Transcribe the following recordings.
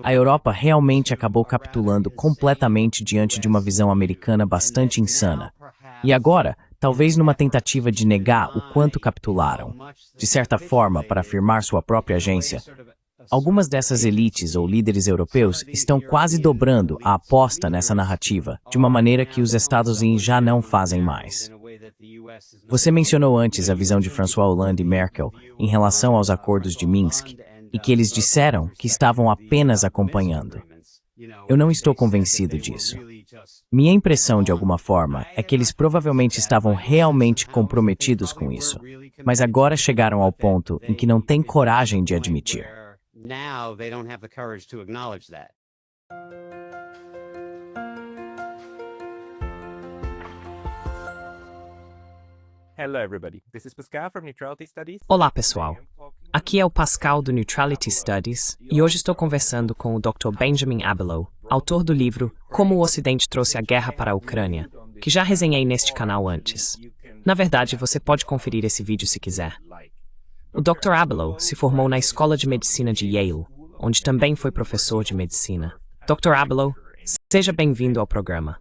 A Europa realmente acabou capitulando completamente diante de uma visão americana bastante insana. E agora, talvez numa tentativa de negar o quanto capitularam, de certa forma, para afirmar sua própria agência, algumas dessas elites ou líderes europeus estão quase dobrando a aposta nessa narrativa, de uma maneira que os Estados Unidos já não fazem mais. Você mencionou antes a visão de François Hollande e Merkel em relação aos acordos de Minsk, e que eles disseram que estavam apenas acompanhando. Eu não estou convencido disso. Minha impressão, de alguma forma, é que eles provavelmente estavam realmente comprometidos com isso, mas agora chegaram ao ponto em que não têm coragem de admitir. Olá, pessoal. Aqui é o Pascal do Neutrality Studies e hoje estou conversando com o Dr. Benjamin Abelow, autor do livro Como o Ocidente Trouxe a Guerra para a Ucrânia, que já resenhei neste canal antes. Na verdade, você pode conferir esse vídeo se quiser. O Dr. Abelow se formou na Escola de Medicina de Yale, onde também foi professor de medicina. Dr. Abelow, seja bem-vindo ao programa.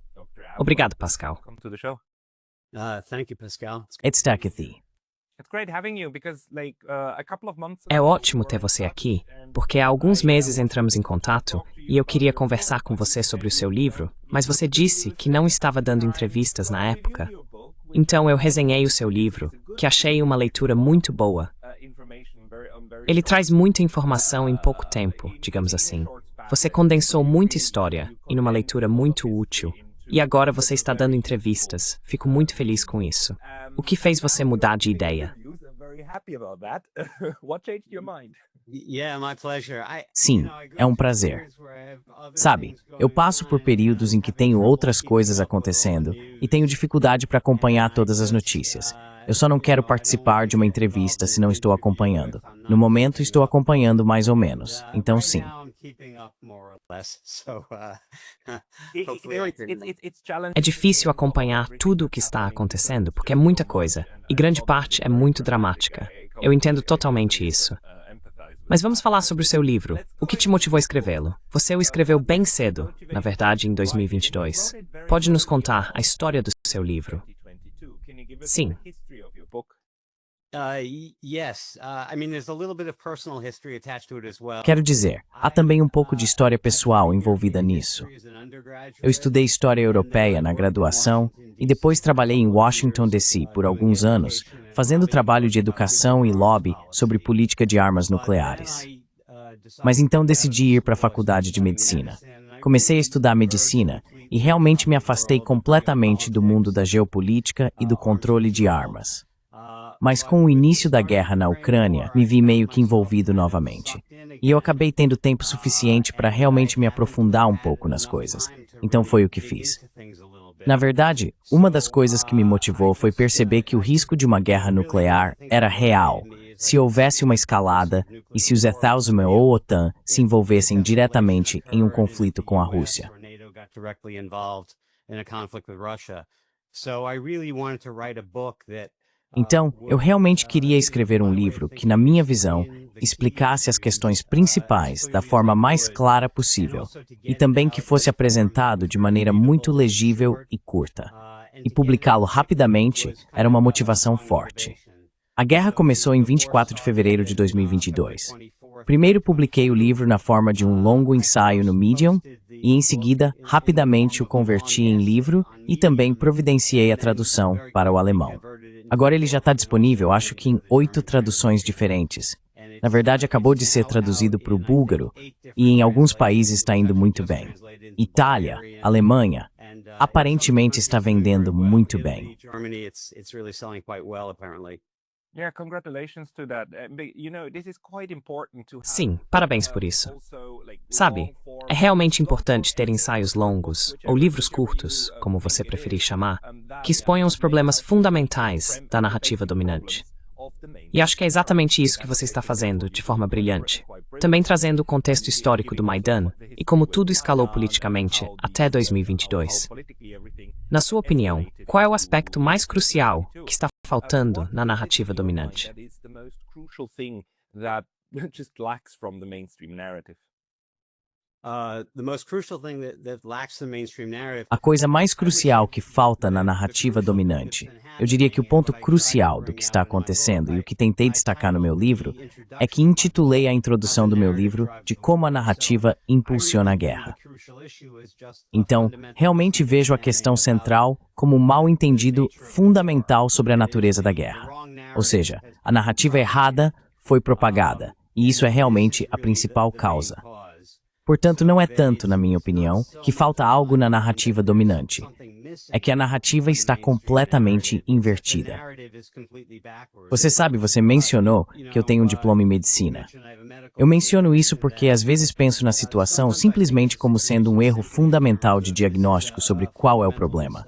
Obrigado, Pascal. Thank you, Pascal. It's Takathy. É ótimo ter você aqui, porque há alguns meses entramos em contato e eu queria conversar com você sobre o seu livro, mas você disse que não estava dando entrevistas na época. Então eu resenhei o seu livro, que achei uma leitura muito boa. Ele traz muita informação em pouco tempo, digamos assim. Você condensou muita história em uma leitura muito útil. E agora você está dando entrevistas. Fico muito feliz com isso. O que fez você mudar de ideia? Sim, é um prazer. Sabe, eu passo por períodos em que tenho outras coisas acontecendo e tenho dificuldade para acompanhar todas as notícias. Eu só não quero participar de uma entrevista se não estou acompanhando. No momento, estou acompanhando mais ou menos. Então, sim. É difícil acompanhar tudo o que está acontecendo, porque é muita coisa, e grande parte é muito dramática. Eu entendo totalmente isso. Mas vamos falar sobre o seu livro. O que te motivou a escrevê-lo? Você o escreveu bem cedo, na verdade, em 2022. Pode nos contar a história do seu livro? Sim. Quero dizer, há também um pouco de história pessoal envolvida nisso. Eu estudei história europeia na graduação e depois trabalhei em Washington, D.C. por alguns anos, fazendo trabalho de educação e lobby sobre política de armas nucleares. Mas então decidi ir para a faculdade de medicina. Comecei a estudar medicina e realmente me afastei completamente do mundo da geopolítica e do controle de armas. Mas com o início da guerra na Ucrânia, me vi meio que envolvido novamente. E eu acabei tendo tempo suficiente para realmente me aprofundar um pouco nas coisas. Então foi o que fiz. Na verdade, uma das coisas que me motivou foi perceber que o risco de uma guerra nuclear era real, se houvesse uma escalada e se os Estados Unidos ou a OTAN se envolvessem diretamente em um conflito com a Rússia. Então, eu realmente queria escrever um livro que, na minha visão, explicasse as questões principais da forma mais clara possível e também que fosse apresentado de maneira muito legível e curta. E publicá-lo rapidamente era uma motivação forte. A guerra começou em 24 de fevereiro de 2022. Primeiro publiquei o livro na forma de um longo ensaio no Medium e, em seguida, rapidamente o converti em livro e também providenciei a tradução para o alemão. Agora ele já está disponível, acho que em 8 traduções diferentes. Na verdade, acabou de ser traduzido para o búlgaro e em alguns países está indo muito bem. Itália, Alemanha, aparentemente está vendendo muito bem. Sim, parabéns por isso. Sabe, é realmente importante ter ensaios longos, ou livros curtos, como você preferir chamar, que exponham os problemas fundamentais da narrativa dominante. E acho que é exatamente isso que você está fazendo, de forma brilhante. Também trazendo o contexto histórico do Maidan e como tudo escalou politicamente até 2022. Na sua opinião, qual é o aspecto mais crucial que está faltando na narrativa dominante? just lacks from the mainstream narrative? The most crucial thing that lacks the mainstream narrative. A coisa mais crucial que falta na narrativa dominante, eu diria que o ponto crucial do que está acontecendo e o que tentei destacar no meu livro, é que intitulei a introdução do meu livro de como a narrativa impulsiona a guerra. Então, realmente vejo a questão central como um mal-entendido fundamental sobre a natureza da guerra. Ou seja, a narrativa errada foi propagada, e isso é realmente a principal causa. Portanto, não é tanto, na minha opinião, que falta algo na narrativa dominante. É que a narrativa está completamente invertida. Você sabe, você mencionou que eu tenho um diploma em medicina. Eu menciono isso porque às vezes penso na situação simplesmente como sendo um erro fundamental de diagnóstico sobre qual é o problema.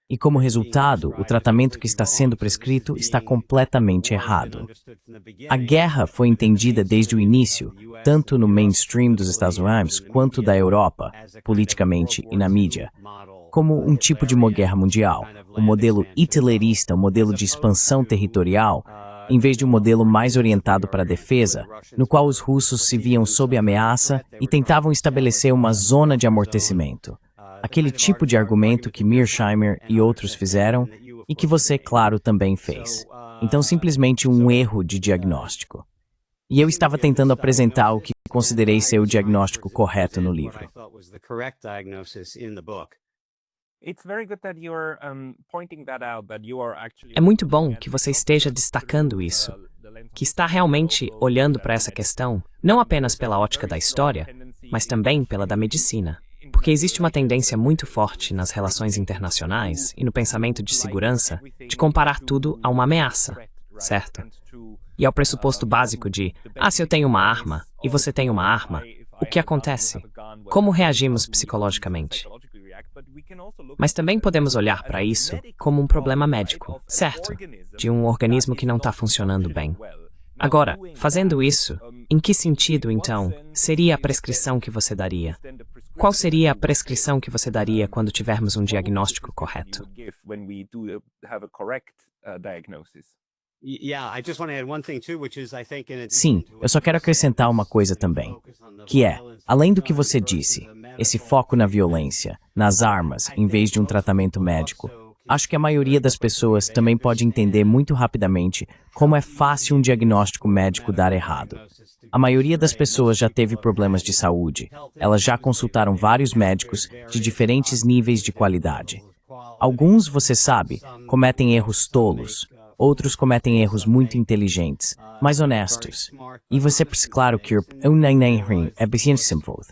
E como resultado, o tratamento que está sendo prescrito está completamente errado. A guerra foi entendida desde o início, tanto no mainstream dos Estados Unidos quanto da Europa, politicamente e na mídia, como um tipo de uma guerra mundial, um modelo hitlerista, um modelo de expansão territorial, em vez de um modelo mais orientado para a defesa, no qual os russos se viam sob ameaça e tentavam estabelecer uma zona de amortecimento. Aquele tipo de argumento que Mearsheimer e outros fizeram e que você, claro, também fez. Então, simplesmente um erro de diagnóstico. E eu estava tentando apresentar o que considerei ser o diagnóstico correto no livro. É muito bom que você esteja destacando isso, que está realmente olhando para essa questão, não apenas pela ótica da história, mas também pela da medicina. Porque existe uma tendência muito forte nas relações internacionais e no pensamento de segurança de comparar tudo a uma ameaça, certo? E ao pressuposto básico de, se eu tenho uma arma e você tem uma arma, o que acontece? Como reagimos psicologicamente? Mas também podemos olhar para isso como um problema médico, certo? De um organismo que não está funcionando bem. Agora, fazendo isso, em que sentido, então, seria a prescrição que você daria? Qual seria a prescrição que você daria quando tivermos um diagnóstico correto? Sim, eu só quero acrescentar uma coisa também, que é, além do que você disse, esse foco na violência, nas armas, em vez de um tratamento médico, acho que a maioria das pessoas também pode entender muito rapidamente como é fácil um diagnóstico médico dar errado. A maioria das pessoas já teve problemas de saúde. Elas já consultaram vários médicos de diferentes níveis de qualidade. Alguns, você sabe, cometem erros tolos. Outros cometem erros muito inteligentes, mas honestos. E você, claro que é bastante simples.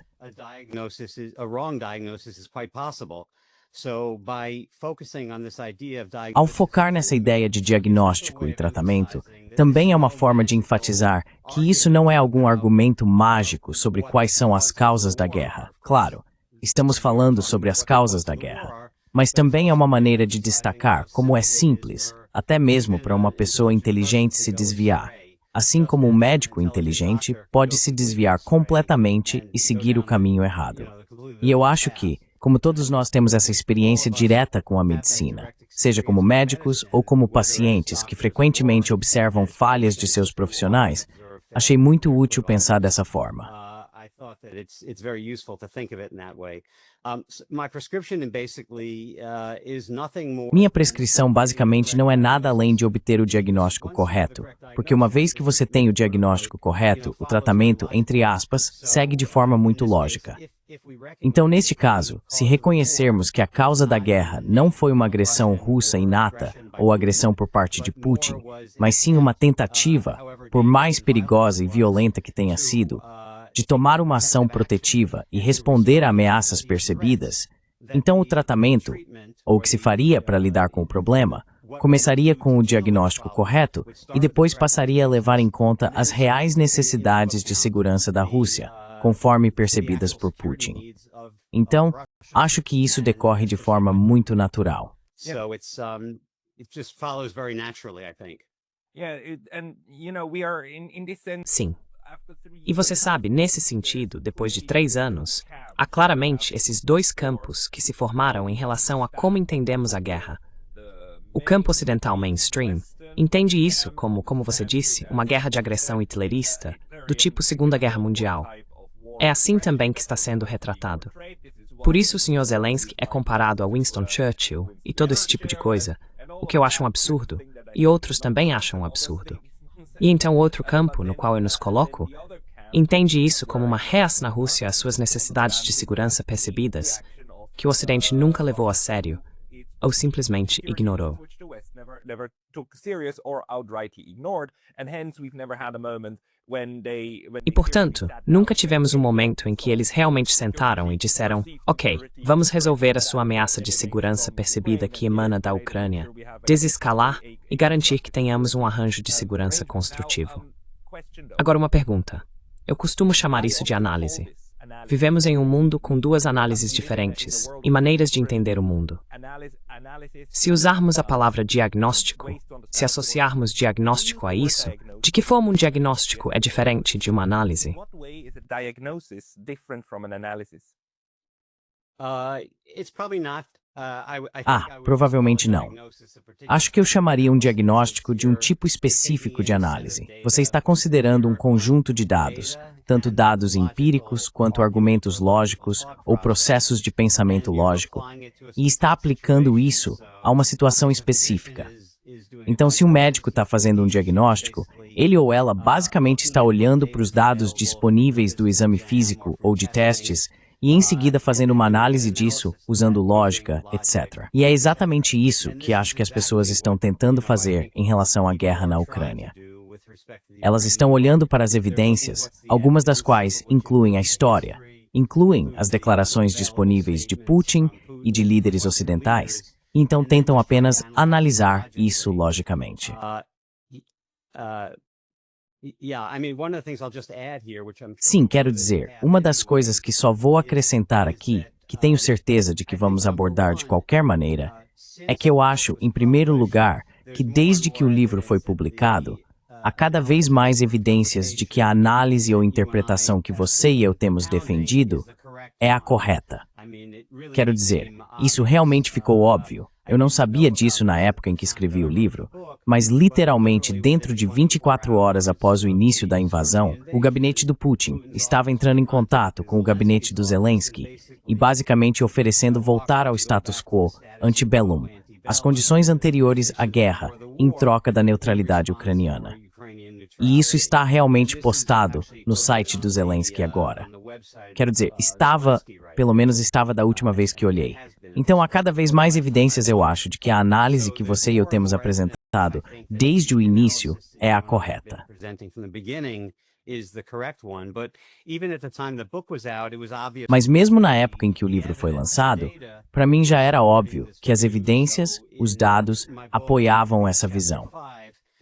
Ao focar nessa ideia de diagnóstico e tratamento, também é uma forma de enfatizar que isso não é algum argumento mágico sobre quais são as causas da guerra. Claro, estamos falando sobre as causas da guerra, mas também é uma maneira de destacar como é simples, até mesmo para uma pessoa inteligente se desviar. Assim como um médico inteligente pode se desviar completamente e seguir o caminho errado. E eu acho que, como todos nós temos essa experiência direta com a medicina, seja como médicos ou como pacientes que frequentemente observam falhas de seus profissionais, achei muito útil pensar dessa forma. Minha prescrição basicamente não é nada além de obter o diagnóstico correto, porque uma vez que você tem o diagnóstico correto, o tratamento, entre aspas, segue de forma muito lógica. Então, neste caso, se reconhecermos que a causa da guerra não foi uma agressão russa inata ou agressão por parte de Putin, mas sim uma tentativa, por mais perigosa e violenta que tenha sido, de tomar uma ação protetiva e responder a ameaças percebidas, então o tratamento, ou o que se faria para lidar com o problema, começaria com o diagnóstico correto e depois passaria a levar em conta as reais necessidades de segurança da Rússia, conforme percebidas por Putin. Então, acho que isso decorre de forma muito natural. Sim. E você sabe, nesse sentido, depois de 3 anos, há claramente esses dois campos que se formaram em relação a como entendemos a guerra. O campo ocidental mainstream entende isso como você disse, uma guerra de agressão hitlerista, do tipo Segunda Guerra Mundial. É assim também que está sendo retratado. Por isso o Sr. Zelensky é comparado a Winston Churchill e todo esse tipo de coisa, o que eu acho um absurdo, e outros também acham um absurdo. E então outro campo, no qual eu nos coloco, entende isso como uma reação na Rússia às suas necessidades de segurança percebidas, que o Ocidente nunca levou a sério, ou simplesmente ignorou. E, portanto, nunca tivemos um momento em que eles realmente sentaram e disseram: ok, vamos resolver a sua ameaça de segurança percebida que emana da Ucrânia, desescalar e garantir que tenhamos um arranjo de segurança construtivo. Agora uma pergunta. Eu costumo chamar isso de análise. Vivemos em um mundo com duas análises diferentes e maneiras de entender o mundo. Se usarmos a palavra diagnóstico, se associarmos diagnóstico a isso, de que forma um diagnóstico é diferente de uma análise? Provavelmente não. Acho que eu chamaria um diagnóstico de um tipo específico de análise. Você está considerando um conjunto de dados, tanto dados empíricos quanto argumentos lógicos ou processos de pensamento lógico, e está aplicando isso a uma situação específica. Então, se um médico está fazendo um diagnóstico, ele ou ela basicamente está olhando para os dados disponíveis do exame físico ou de testes e em seguida fazendo uma análise disso, usando lógica, etc. E é exatamente isso que acho que as pessoas estão tentando fazer em relação à guerra na Ucrânia. Elas estão olhando para as evidências, algumas das quais incluem a história, incluem as declarações disponíveis de Putin e de líderes ocidentais, e então tentam apenas analisar isso logicamente. Sim, quero dizer, uma das coisas que só vou acrescentar aqui, que tenho certeza de que vamos abordar de qualquer maneira, é que eu acho, em primeiro lugar, que desde que o livro foi publicado, há cada vez mais evidências de que a análise ou interpretação que você e eu temos defendido é a correta. Quero dizer, isso realmente ficou óbvio. Eu não sabia disso na época em que escrevi o livro, mas literalmente dentro de 24 horas após o início da invasão, o gabinete do Putin estava entrando em contato com o gabinete do Zelensky e basicamente oferecendo voltar ao status quo antebellum, as condições anteriores à guerra, em troca da neutralidade ucraniana. E isso está realmente postado no site do Zelensky agora. Quero dizer, pelo menos estava da última vez que olhei. Então há cada vez mais evidências, eu acho, de que a análise que você e eu temos apresentado desde o início é a correta. Mas mesmo na época em que o livro foi lançado, para mim já era óbvio que as evidências, os dados, apoiavam essa visão.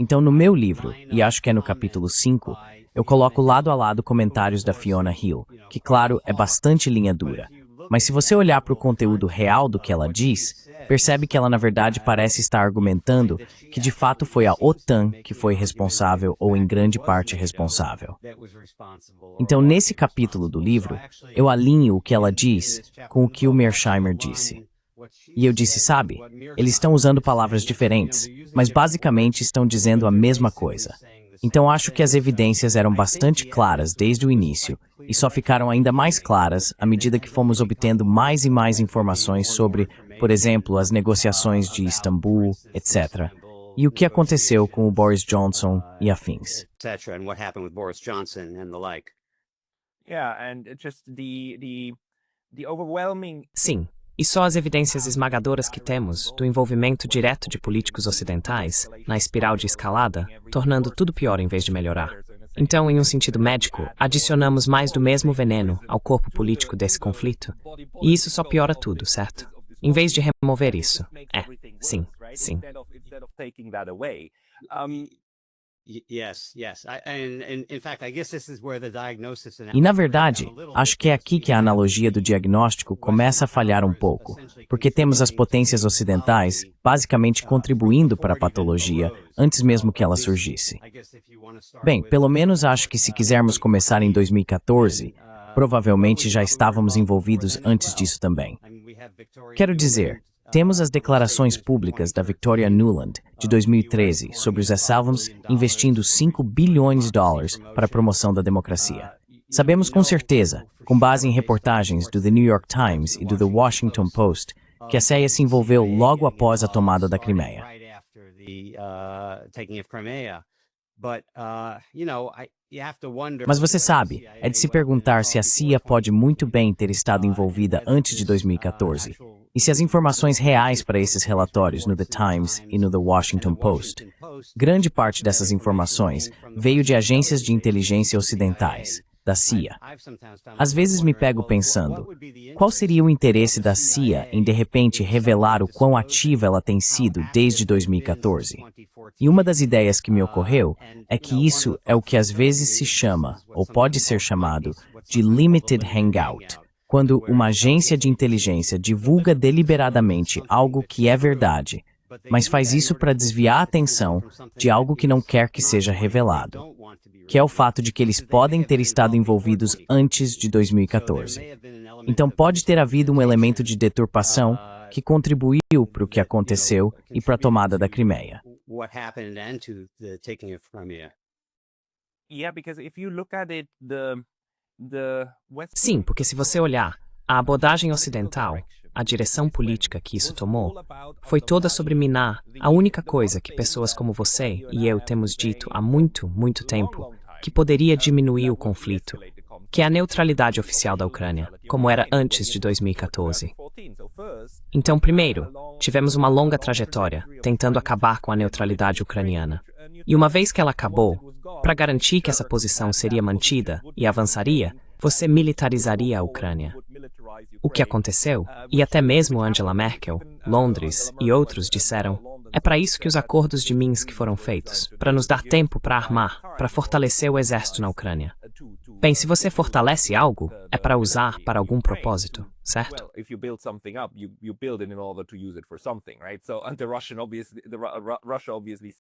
Então no meu livro, e acho que é no capítulo 5, eu coloco lado a lado comentários da Fiona Hill, que claro, é bastante linha dura. Mas se você olhar para o conteúdo real do que ela diz, percebe que ela na verdade parece estar argumentando que de fato foi a OTAN que foi responsável ou em grande parte responsável. Então nesse capítulo do livro, eu alinho o que ela diz com o que o Mearsheimer disse. E eu disse, sabe, eles estão usando palavras diferentes, mas basicamente estão dizendo a mesma coisa. Então acho que as evidências eram bastante claras desde o início e só ficaram ainda mais claras à medida que fomos obtendo mais e mais informações sobre, por exemplo, as negociações de Istambul, etc. E o que aconteceu com o Boris Johnson e afins. Sim. E só as evidências esmagadoras que temos do envolvimento direto de políticos ocidentais na espiral de escalada, tornando tudo pior em vez de melhorar. Então, em um sentido médico, adicionamos mais do mesmo veneno ao corpo político desse conflito. E isso só piora tudo, certo? Em vez de remover isso. Sim. E na verdade, acho que é aqui que a analogia do diagnóstico começa a falhar um pouco, porque temos as potências ocidentais basicamente contribuindo para a patologia antes mesmo que ela surgisse. Bem, pelo menos acho que se quisermos começar em 2014, provavelmente já estávamos envolvidos antes disso também. Quero dizer, Temos as declarações públicas da Victoria Nuland, de 2013, sobre os Salvans investindo $5 bilhões para a promoção da democracia. Sabemos com certeza, com base em reportagens do The New York Times e do The Washington Post, que a CIA se envolveu logo após a tomada da Crimeia. Mas você sabe, é de se perguntar se a CIA pode muito bem ter estado envolvida antes de 2014, e se as informações reais para esses relatórios no The Times e no The Washington Post. Grande parte dessas informações veio de agências de inteligência ocidentais, da CIA. Às vezes me pego pensando, qual seria o interesse da CIA em de repente revelar o quão ativa ela tem sido desde 2014? E uma das ideias que me ocorreu é que isso é o que às vezes se chama, ou pode ser chamado, de limited hangout, quando uma agência de inteligência divulga deliberadamente algo que é verdade, mas faz isso para desviar a atenção de algo que não quer que seja revelado, que é o fato de que eles podem ter estado envolvidos antes de 2014. Então pode ter havido um elemento de deturpação que contribuiu para o que aconteceu e para a tomada da Crimeia. Sim, porque se você olhar, a abordagem ocidental, a direção política que isso tomou, foi toda sobre minar a única coisa que pessoas como você e eu temos dito há muito, muito tempo, que poderia diminuir o conflito, que é a neutralidade oficial da Ucrânia, como era antes de 2014. Então, primeiro, tivemos uma longa trajetória tentando acabar com a neutralidade ucraniana. E uma vez que ela acabou, para garantir que essa posição seria mantida e avançaria, você militarizaria a Ucrânia. O que aconteceu, e até mesmo Angela Merkel, Londres e outros disseram, é para isso que os acordos de Minsk foram feitos, para nos dar tempo para armar, para fortalecer o exército na Ucrânia. Bem, se você fortalece algo, é para usar para algum propósito, certo?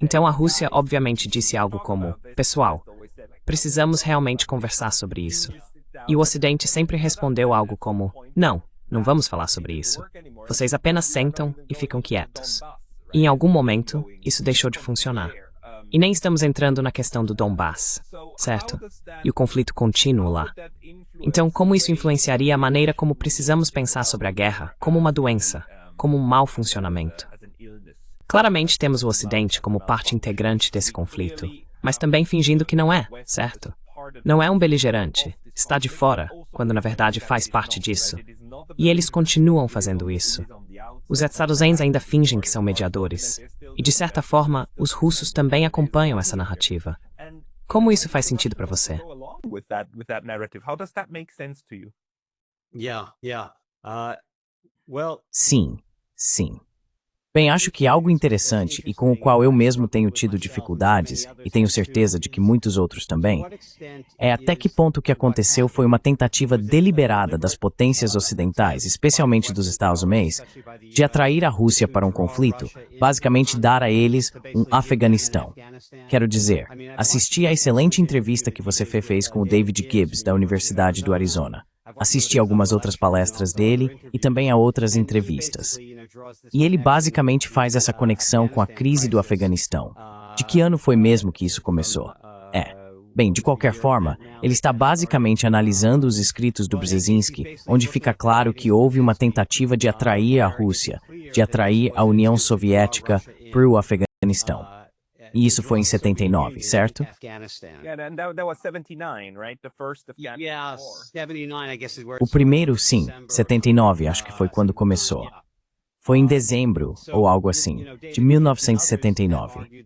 Então a Rússia obviamente disse algo como, pessoal, precisamos realmente conversar sobre isso. E o Ocidente sempre respondeu algo como, não vamos falar sobre isso. Vocês apenas sentam e ficam quietos. E em algum momento, isso deixou de funcionar. E nem estamos entrando na questão do Donbass, certo? E o conflito contínuo lá. Então, como isso influenciaria a maneira como precisamos pensar sobre a guerra, como uma doença, como um mau funcionamento? Claramente temos o Ocidente como parte integrante desse conflito, mas também fingindo que não é, certo? Não é um beligerante, está de fora, quando na verdade faz parte disso. E eles continuam fazendo isso. Os estadunidenses ainda fingem que são mediadores. E de certa forma, os russos também acompanham essa narrativa. Como isso faz sentido para você? Sim. Bem, acho que algo interessante e com o qual eu mesmo tenho tido dificuldades, e tenho certeza de que muitos outros também, é até que ponto o que aconteceu foi uma tentativa deliberada das potências ocidentais, especialmente dos Estados Unidos, de atrair a Rússia para um conflito, basicamente dar a eles um Afeganistão. Quero dizer, assisti à excelente entrevista que você fez com o David Gibbs, da Universidade do Arizona. Assisti a algumas outras palestras dele e também a outras entrevistas. E ele basicamente faz essa conexão com a crise do Afeganistão. De que ano foi mesmo que isso começou? Bem, de qualquer forma, ele está basicamente analisando os escritos do Brzezinski, onde fica claro que houve uma tentativa de atrair a Rússia, de atrair a União Soviética para o Afeganistão. E isso foi em 79, certo? O primeiro, sim, 79, acho que foi quando começou. Foi em dezembro, ou algo assim, de 1979.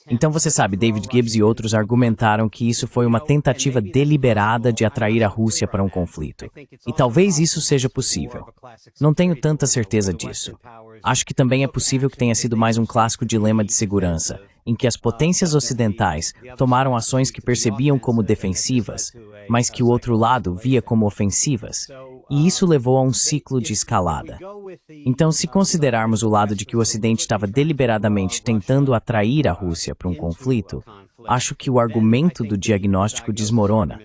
Então você sabe, David Gibbs e outros argumentaram que isso foi uma tentativa deliberada de atrair a Rússia para um conflito. E talvez isso seja possível. Não tenho tanta certeza disso. Acho que também é possível que tenha sido mais um clássico dilema de segurança, em que as potências ocidentais tomaram ações que percebiam como defensivas, mas que o outro lado via como ofensivas, e isso levou a um ciclo de escalada. Então, se considerarmos o lado de que o Ocidente estava deliberadamente tentando atrair a Rússia para um conflito, acho que o argumento do diagnóstico desmorona,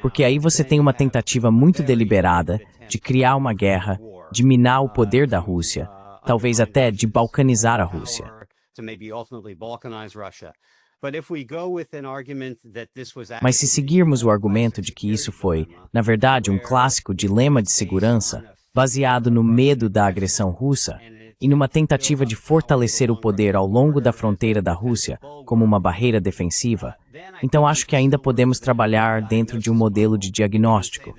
porque aí você tem uma tentativa muito deliberada de criar uma guerra de minar o poder da Rússia, talvez até de balcanizar a Rússia. Mas se seguirmos o argumento de que isso foi, na verdade, um clássico dilema de segurança, baseado no medo da agressão russa, e numa tentativa de fortalecer o poder ao longo da fronteira da Rússia como uma barreira defensiva, então acho que ainda podemos trabalhar dentro de um modelo de diagnóstico.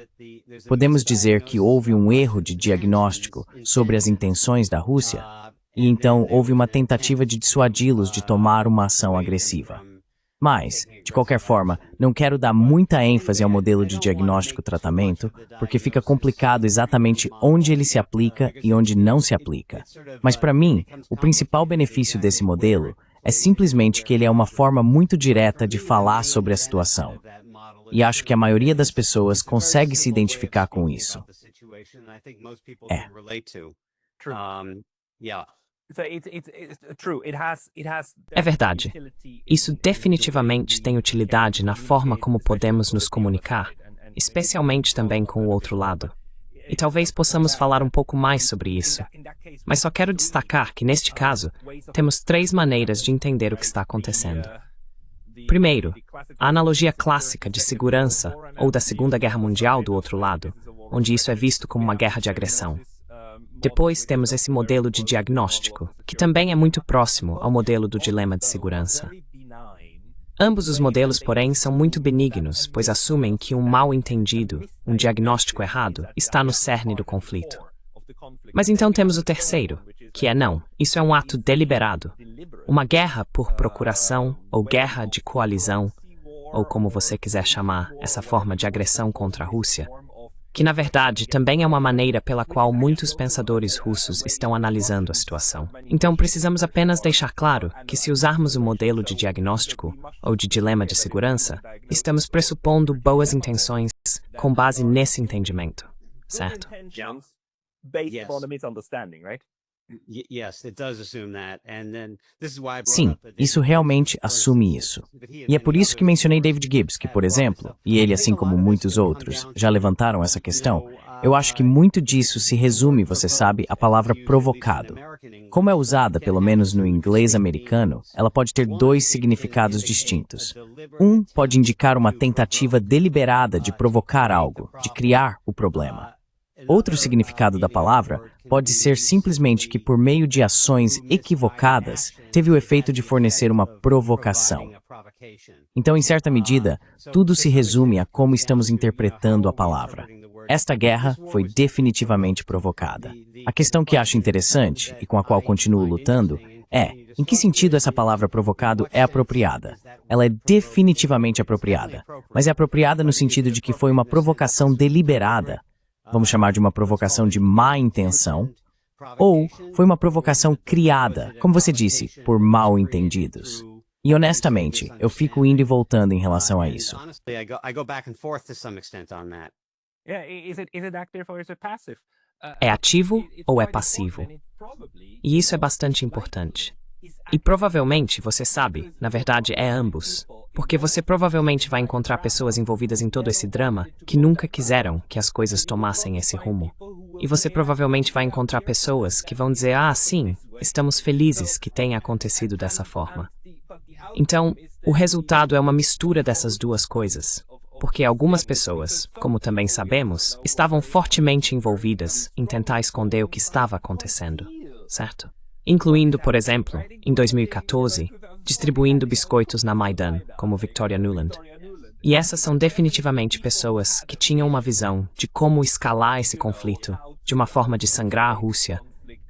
Podemos dizer que houve um erro de diagnóstico sobre as intenções da Rússia, e então houve uma tentativa de dissuadi-los de tomar uma ação agressiva. Mas, de qualquer forma, não quero dar muita ênfase ao modelo de diagnóstico-tratamento, porque fica complicado exatamente onde ele se aplica e onde não se aplica. Mas para mim, o principal benefício desse modelo é simplesmente que ele é uma forma muito direta de falar sobre a situação. E acho que a maioria das pessoas consegue se identificar com isso. É verdade. Isso definitivamente tem utilidade na forma como podemos nos comunicar, especialmente também com o outro lado. E talvez possamos falar um pouco mais sobre isso. Mas só quero destacar que, neste caso, temos 3 maneiras de entender o que está acontecendo. Primeiro, a analogia clássica de segurança ou da Segunda Guerra Mundial do outro lado, onde isso é visto como uma guerra de agressão. Depois temos esse modelo de diagnóstico, que também é muito próximo ao modelo do dilema de segurança. Ambos os modelos, porém, são muito benignos, pois assumem que um mal-entendido, um diagnóstico errado, está no cerne do conflito. Mas então temos o terceiro, que é não, isso é um ato deliberado. Uma guerra por procuração, ou guerra de coalizão, ou como você quiser chamar essa forma de agressão contra a Rússia, que na verdade também é uma maneira pela qual muitos pensadores russos estão analisando a situação. Então precisamos apenas deixar claro que se usarmos o modelo de diagnóstico ou de dilema de segurança, estamos pressupondo boas intenções com base nesse entendimento, certo? Sim, isso realmente assume isso. E é por isso que mencionei David Gibbs, que, por exemplo, e ele, assim como muitos outros, já levantaram essa questão, eu acho que muito disso se resume, você sabe, à palavra provocado. Como é usada, pelo menos no inglês americano, ela pode ter 2 significados distintos. Um pode indicar uma tentativa deliberada de provocar algo, de criar o problema. Outro significado da palavra pode ser simplesmente que, por meio de ações equivocadas, teve o efeito de fornecer uma provocação. Então, em certa medida, tudo se resume a como estamos interpretando a palavra. Esta guerra foi definitivamente provocada. A questão que acho interessante, e com a qual continuo lutando, é, em que sentido essa palavra provocado é apropriada? Ela é definitivamente apropriada, mas é apropriada no sentido de que foi uma provocação deliberada. Vamos chamar de uma provocação de má intenção, ou foi uma provocação criada, como você disse, por mal-entendidos. E honestamente, eu fico indo e voltando em relação a isso. É ativo ou é passivo? E isso é bastante importante. E provavelmente, você sabe, na verdade é ambos. Porque você provavelmente vai encontrar pessoas envolvidas em todo esse drama que nunca quiseram que as coisas tomassem esse rumo. E você provavelmente vai encontrar pessoas que vão dizer, ah, sim, estamos felizes que tenha acontecido dessa forma. Então, o resultado é uma mistura dessas duas coisas. Porque algumas pessoas, como também sabemos, estavam fortemente envolvidas em tentar esconder o que estava acontecendo, certo? Incluindo, por exemplo, em 2014, distribuindo biscoitos na Maidan, como Victoria Nuland. E essas são definitivamente pessoas que tinham uma visão de como escalar esse conflito, de uma forma de sangrar a Rússia,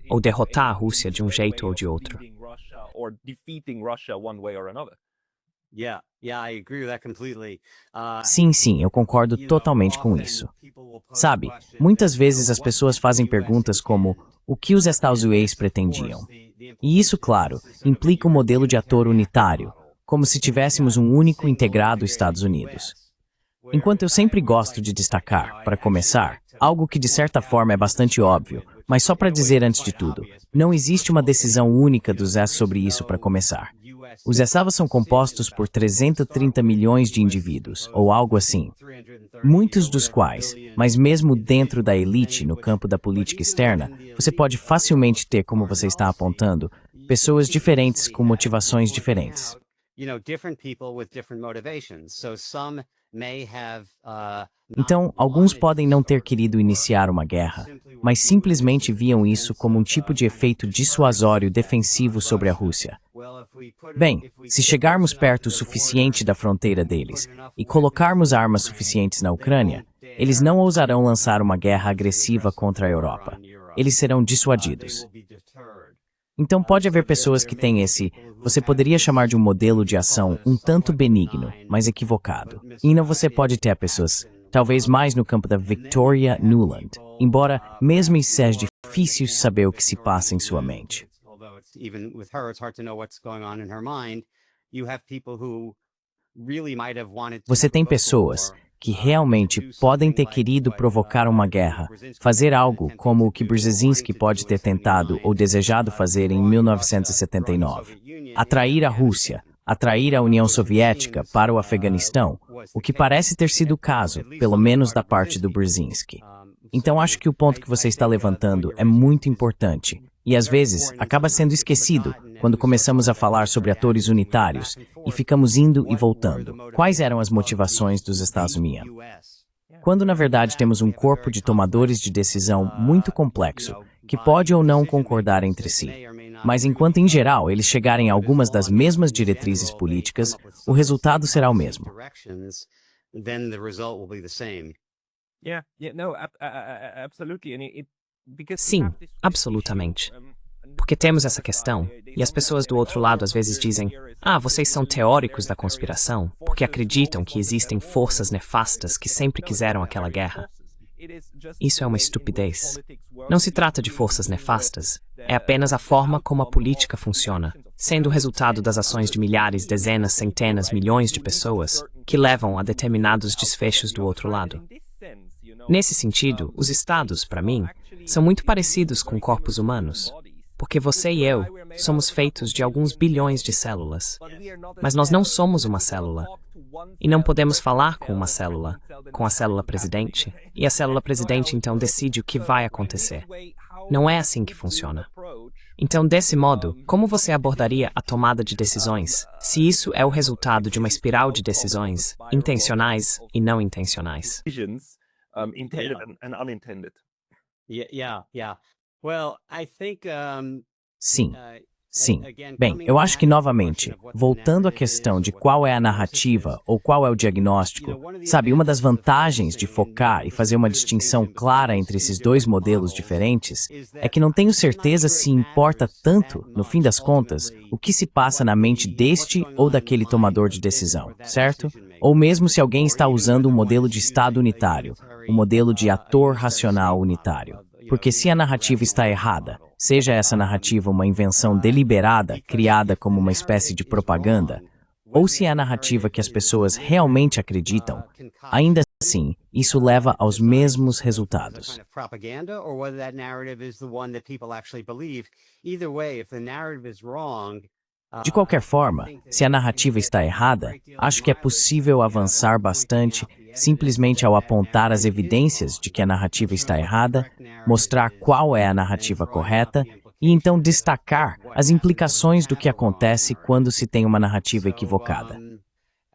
ou derrotar a Rússia de um jeito ou de outro. Sim, eu concordo totalmente com isso. Sabe, muitas vezes as pessoas fazem perguntas como o que os Estados Unidos pretendiam. E isso, claro, implica um modelo de ator unitário, como se tivéssemos um único integrado Estados Unidos. Enquanto eu sempre gosto de destacar, para começar, algo que de certa forma é bastante óbvio, Mas só para dizer antes de tudo, não existe uma decisão única dos S sobre isso para começar. Os Essavas são compostos por 330 milhões de indivíduos, ou algo assim. Muitos dos quais, mas mesmo dentro da elite no campo da política externa, você pode facilmente ter, como você está apontando, pessoas diferentes com motivações diferentes. Então, alguns podem não ter querido iniciar uma guerra, mas simplesmente viam isso como um tipo de efeito dissuasório defensivo sobre a Rússia. Bem, se chegarmos perto o suficiente da fronteira deles e colocarmos armas suficientes na Ucrânia, eles não ousarão lançar uma guerra agressiva contra a Europa. Eles serão dissuadidos. Então pode haver pessoas que têm você poderia chamar de um modelo de ação um tanto benigno, mas equivocado. E não você pode ter pessoas, talvez mais no campo da Victoria Nuland, embora mesmo isso seja difícil saber o que se passa em sua mente. Você tem pessoas que realmente podem ter querido provocar uma guerra, fazer algo como o que Brzezinski pode ter tentado ou desejado fazer em 1979. Atrair a Rússia, atrair a União Soviética para o Afeganistão, o que parece ter sido o caso, pelo menos da parte do Brzezinski. Então acho que o ponto que você está levantando é muito importante, e às vezes acaba sendo esquecido quando começamos a falar sobre atores unitários e ficamos indo e voltando. Quais eram as motivações dos Estados Unidos? Quando na verdade temos um corpo de tomadores de decisão muito complexo, que pode ou não concordar entre si. Mas enquanto em geral eles chegarem a algumas das mesmas diretrizes políticas, o resultado será o mesmo. Sim, absolutamente. Porque temos essa questão, e as pessoas do outro lado às vezes dizem: vocês são teóricos da conspiração, porque acreditam que existem forças nefastas que sempre quiseram aquela guerra. Isso é uma estupidez. Não se trata de forças nefastas, é apenas a forma como a política funciona, sendo o resultado das ações de milhares, dezenas, centenas, milhões de pessoas que levam a determinados desfechos do outro lado. Nesse sentido, os estados, para mim, são muito parecidos com corpos humanos, porque você e eu somos feitos de alguns bilhões de células. Mas nós não somos uma célula. E não podemos falar com uma célula, com a célula presidente, e a célula presidente então decide o que vai acontecer. Não é assim que funciona. Então, desse modo, como você abordaria a tomada de decisões, se isso é o resultado de uma espiral de decisões, intencionais e não intencionais? Intended and unintended. Sim. Sim. Bem, eu acho que, novamente, voltando à questão de qual é a narrativa ou qual é o diagnóstico, sabe, uma das vantagens de focar e fazer uma distinção clara entre esses dois modelos diferentes é que não tenho certeza se importa tanto, no fim das contas, o que se passa na mente deste ou daquele tomador de decisão, certo? Ou mesmo se alguém está usando um modelo de Estado unitário, um modelo de ator racional unitário. Porque se a narrativa está errada, seja essa narrativa uma invenção deliberada, criada como uma espécie de propaganda, ou se é a narrativa que as pessoas realmente acreditam, ainda assim, isso leva aos mesmos resultados. De qualquer forma, se a narrativa está errada, acho que é possível avançar bastante simplesmente ao apontar as evidências de que a narrativa está errada, mostrar qual é a narrativa correta e então destacar as implicações do que acontece quando se tem uma narrativa equivocada.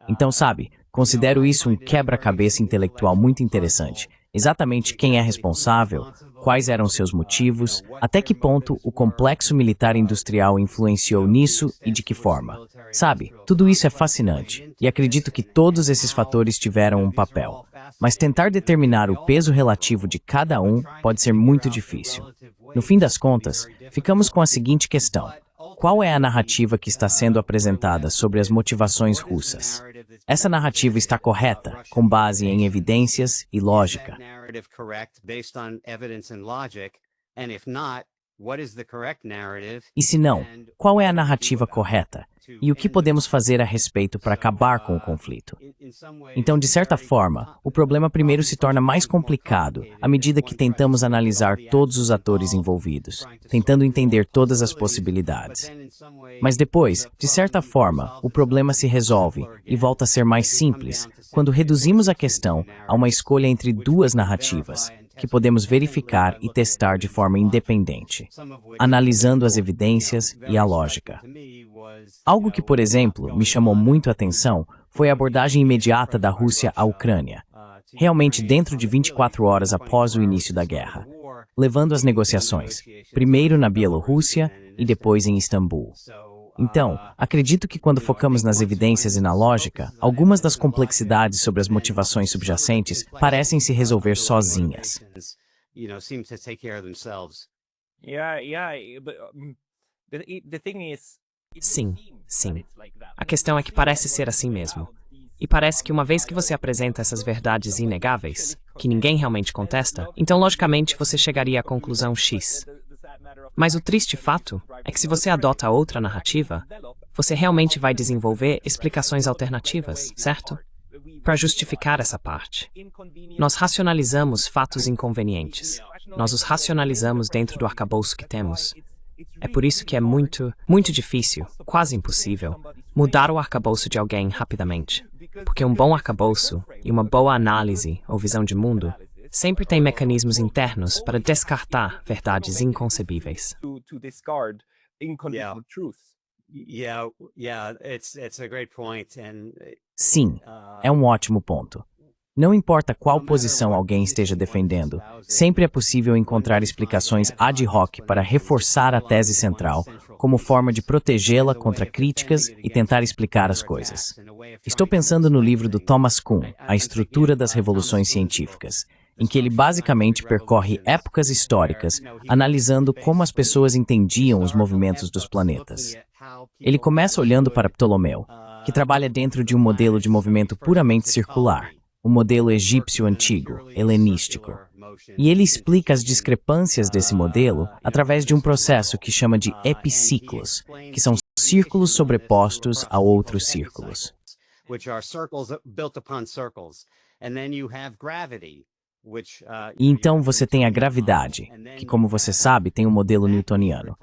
Então, sabe, considero isso um quebra-cabeça intelectual muito interessante. Exatamente quem é responsável, quais eram seus motivos, até que ponto o complexo militar industrial influenciou nisso e de que forma. Sabe, tudo isso é fascinante, e acredito que todos esses fatores tiveram um papel. Mas tentar determinar o peso relativo de cada um pode ser muito difícil. No fim das contas, ficamos com a seguinte questão: qual é a narrativa que está sendo apresentada sobre as motivações russas? Essa narrativa está correta, com base em evidências e lógica. E se não, qual é a narrativa correta? E o que podemos fazer a respeito para acabar com o conflito? Então, de certa forma, o problema primeiro se torna mais complicado à medida que tentamos analisar todos os atores envolvidos, tentando entender todas as possibilidades. Mas depois, de certa forma, o problema se resolve e volta a ser mais simples quando reduzimos a questão a uma escolha entre duas narrativas, que podemos verificar e testar de forma independente, analisando as evidências e a lógica. Algo que, por exemplo, me chamou muito a atenção foi a abordagem imediata da Rússia à Ucrânia, realmente dentro de 24 horas após o início da guerra, levando as negociações, primeiro na Bielorrússia e depois em Istambul. Então, acredito que quando focamos nas evidências e na lógica, algumas das complexidades sobre as motivações subjacentes parecem se resolver sozinhas. Sim, sim. A questão é que parece ser assim mesmo. E parece que uma vez que você apresenta essas verdades inegáveis, que ninguém realmente contesta, então logicamente você chegaria à conclusão X. Mas o triste fato é que se você adota outra narrativa, você realmente vai desenvolver explicações alternativas, certo? Para justificar essa parte. Nós racionalizamos fatos inconvenientes. Nós os racionalizamos dentro do arcabouço que temos. É por isso que é muito difícil, quase impossível, mudar o arcabouço de alguém rapidamente. Porque um bom arcabouço e uma boa análise ou visão de mundo sempre tem mecanismos internos para descartar verdades inconcebíveis. Sim, é um ótimo ponto. Não importa qual posição alguém esteja defendendo, sempre é possível encontrar explicações ad hoc para reforçar a tese central, como forma de protegê-la contra críticas e tentar explicar as coisas. Estou pensando no livro do Thomas Kuhn, A Estrutura das Revoluções Científicas, em que ele basicamente percorre épocas históricas, analisando como as pessoas entendiam os movimentos dos planetas. Ele começa olhando para Ptolomeu, que trabalha dentro de um modelo de movimento puramente circular, o modelo egípcio antigo, helenístico. E ele explica as discrepâncias desse modelo através de um processo que chama de epiciclos, que são círculos sobrepostos a outros círculos. E então você tem a gravidade, que, como você sabe, tem um modelo newtoniano.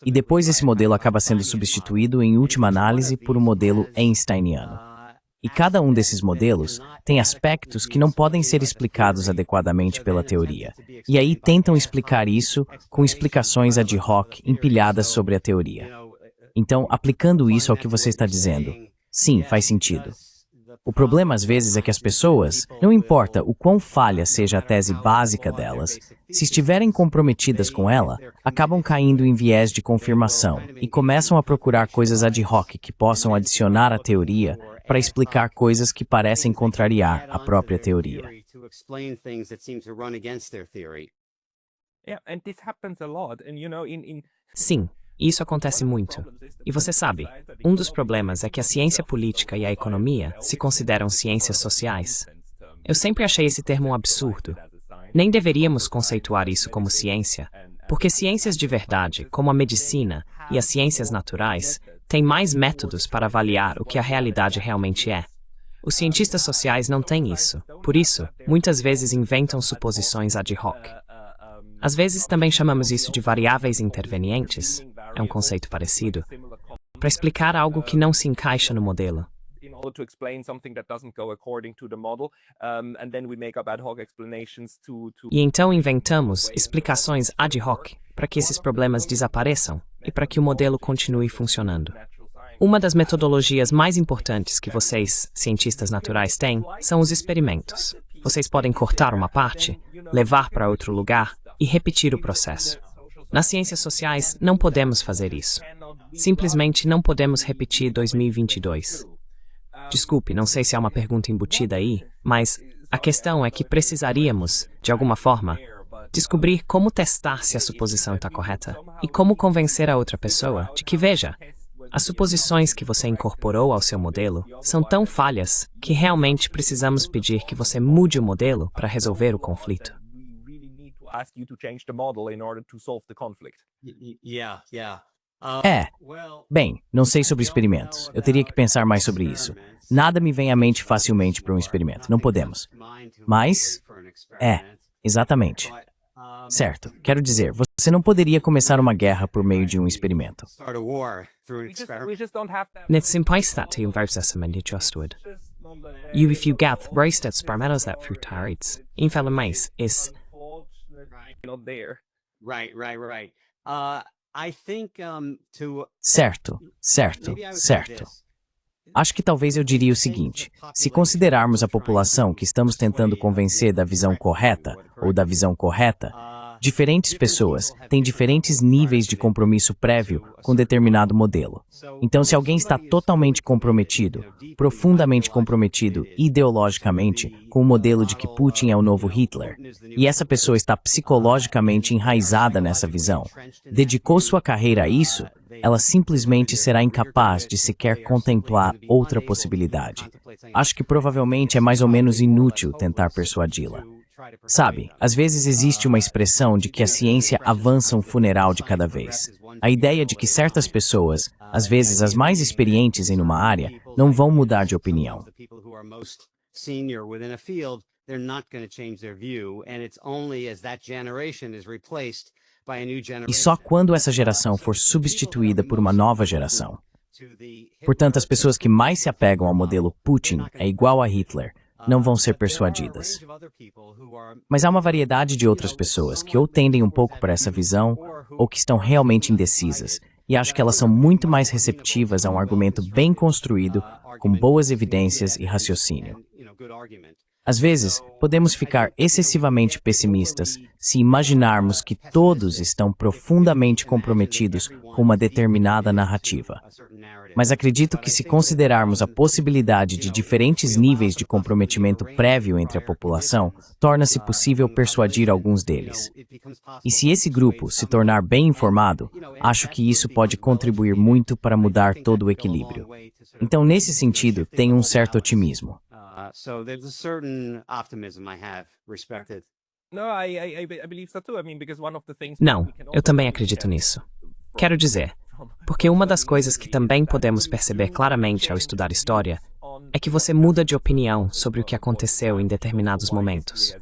E depois esse modelo acaba sendo substituído, em última análise, por um modelo einsteiniano. E cada um desses modelos tem aspectos que não podem ser explicados adequadamente pela teoria. E aí tentam explicar isso com explicações ad hoc empilhadas sobre a teoria. Então, aplicando isso ao que você está dizendo, sim, faz sentido. O problema às vezes é que as pessoas, não importa o quão falha seja a tese básica delas, se estiverem comprometidas com ela, acabam caindo em viés de confirmação e começam a procurar coisas ad hoc que possam adicionar à teoria para explicar coisas que parecem contrariar a própria teoria. Sim, isso acontece muito. E você sabe, um dos problemas é que a ciência política e a economia se consideram ciências sociais. Eu sempre achei esse termo um absurdo. Nem deveríamos conceituar isso como ciência, porque ciências de verdade, como a medicina e as ciências naturais, têm mais métodos para avaliar o que a realidade realmente é. Os cientistas sociais não têm isso. Por isso, muitas vezes inventam suposições ad hoc. Às vezes também chamamos isso de variáveis intervenientes, é um conceito parecido, para explicar algo que não se encaixa no modelo. E então inventamos explicações ad hoc para que esses problemas desapareçam e para que o modelo continue funcionando. Uma das metodologias mais importantes que vocês, cientistas naturais, têm são os experimentos. Vocês podem cortar uma parte, levar para outro lugar e repetir o processo. Nas ciências sociais, não podemos fazer isso. Simplesmente não podemos repetir 2022. Desculpe, não sei se há uma pergunta embutida aí, mas a questão é que precisaríamos, de alguma forma, descobrir como testar se a suposição está correta e como convencer a outra pessoa de que, veja, as suposições que você incorporou ao seu modelo são tão falhas que realmente precisamos pedir que você mude o modelo para resolver o conflito. ask you to change the model in order to solve the conflict. Yeah, yeah. Bem, não sei sobre experimentos. Eu teria que pensar mais sobre isso. Nada me vem à mente facilmente para um experimento. Não podemos. Mas, exatamente. Certo. Quero dizer, você não poderia começar uma guerra por meio de um experimento. Necessário ter processamento de justwood. If you get roasted experimentos that fruit targets, infelizmente, is Not there. Right. I think Certo. Acho que talvez eu diria o seguinte: se considerarmos a população que estamos tentando convencer da visão correta ou da visão correta, diferentes pessoas têm diferentes níveis de compromisso prévio com determinado modelo. Então, se alguém está totalmente comprometido, profundamente comprometido ideologicamente com o modelo de que Putin é o novo Hitler, e essa pessoa está psicologicamente enraizada nessa visão, dedicou sua carreira a isso, ela simplesmente será incapaz de sequer contemplar outra possibilidade. Acho que provavelmente é mais ou menos inútil tentar persuadi-la. Sabe, às vezes existe uma expressão de que a ciência avança um funeral de cada vez. A ideia de que certas pessoas, às vezes as mais experientes em uma área, não vão mudar de opinião. E só quando essa geração for substituída por uma nova geração. Portanto, as pessoas que mais se apegam ao modelo Putin é igual a Hitler, não vão ser persuadidas. Mas há uma variedade de outras pessoas que ou tendem um pouco para essa visão, ou que estão realmente indecisas, e acho que elas são muito mais receptivas a um argumento bem construído, com boas evidências e raciocínio. Às vezes, podemos ficar excessivamente pessimistas se imaginarmos que todos estão profundamente comprometidos com uma determinada narrativa. Mas acredito que se considerarmos a possibilidade de diferentes níveis de comprometimento prévio entre a população, torna-se possível persuadir alguns deles. E se esse grupo se tornar bem informado, acho que isso pode contribuir muito para mudar todo o equilíbrio. Então, nesse sentido, tenho um certo otimismo. So there's a certain optimism I have respected. No, I believe so too. I mean, because one of the things Não, eu também acredito nisso. Quero dizer, porque uma das coisas que também podemos perceber claramente ao estudar história é que você muda de opinião sobre o que aconteceu em determinados momentos.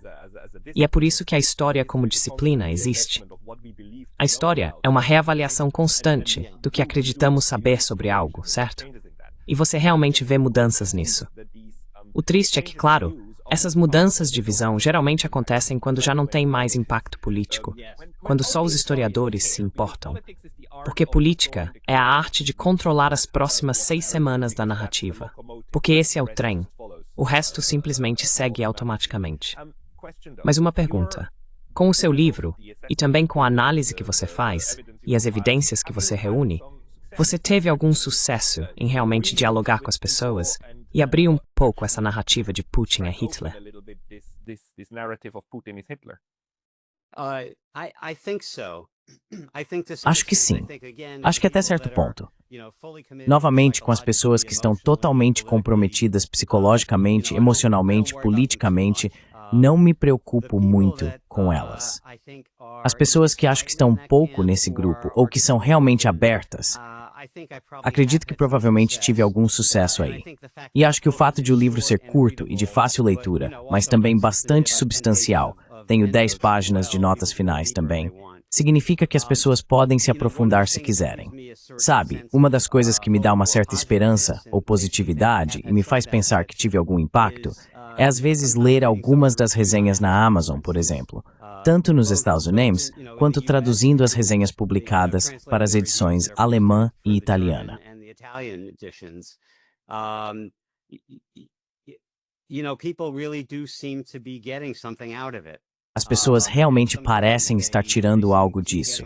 E é por isso que a história como disciplina existe. A história é uma reavaliação constante do que acreditamos saber sobre algo, certo? E você realmente vê mudanças nisso. O triste é que, claro, essas mudanças de visão geralmente acontecem quando já não tem mais impacto político, quando só os historiadores se importam. Porque política é a arte de controlar as próximas 6 semanas da narrativa. Porque esse é o trem. O resto simplesmente segue automaticamente. Mas uma pergunta. Com o seu livro, e também com a análise que você faz, e as evidências que você reúne, você teve algum sucesso em realmente dialogar com as pessoas e abrir um pouco essa narrativa de Putin é Hitler? Acho que sim. Acho que até certo ponto. Novamente, com as pessoas que estão totalmente comprometidas psicologicamente, emocionalmente, politicamente, não me preocupo muito com elas. As pessoas que acho que estão um pouco nesse grupo, ou que são realmente abertas, acredito que provavelmente tive algum sucesso aí. E acho que o fato de o livro ser curto e de fácil leitura, mas também bastante substancial, tenho 10 páginas de notas finais também, significa que as pessoas podem se aprofundar se quiserem. Sabe, uma das coisas que me dá uma certa esperança ou positividade e me faz pensar que tive algum impacto é às vezes ler algumas das resenhas na Amazon, por exemplo, tanto nos Estados Unidos quanto traduzindo as resenhas publicadas para as edições alemã e italiana. As pessoas realmente parecem estar tirando algo disso,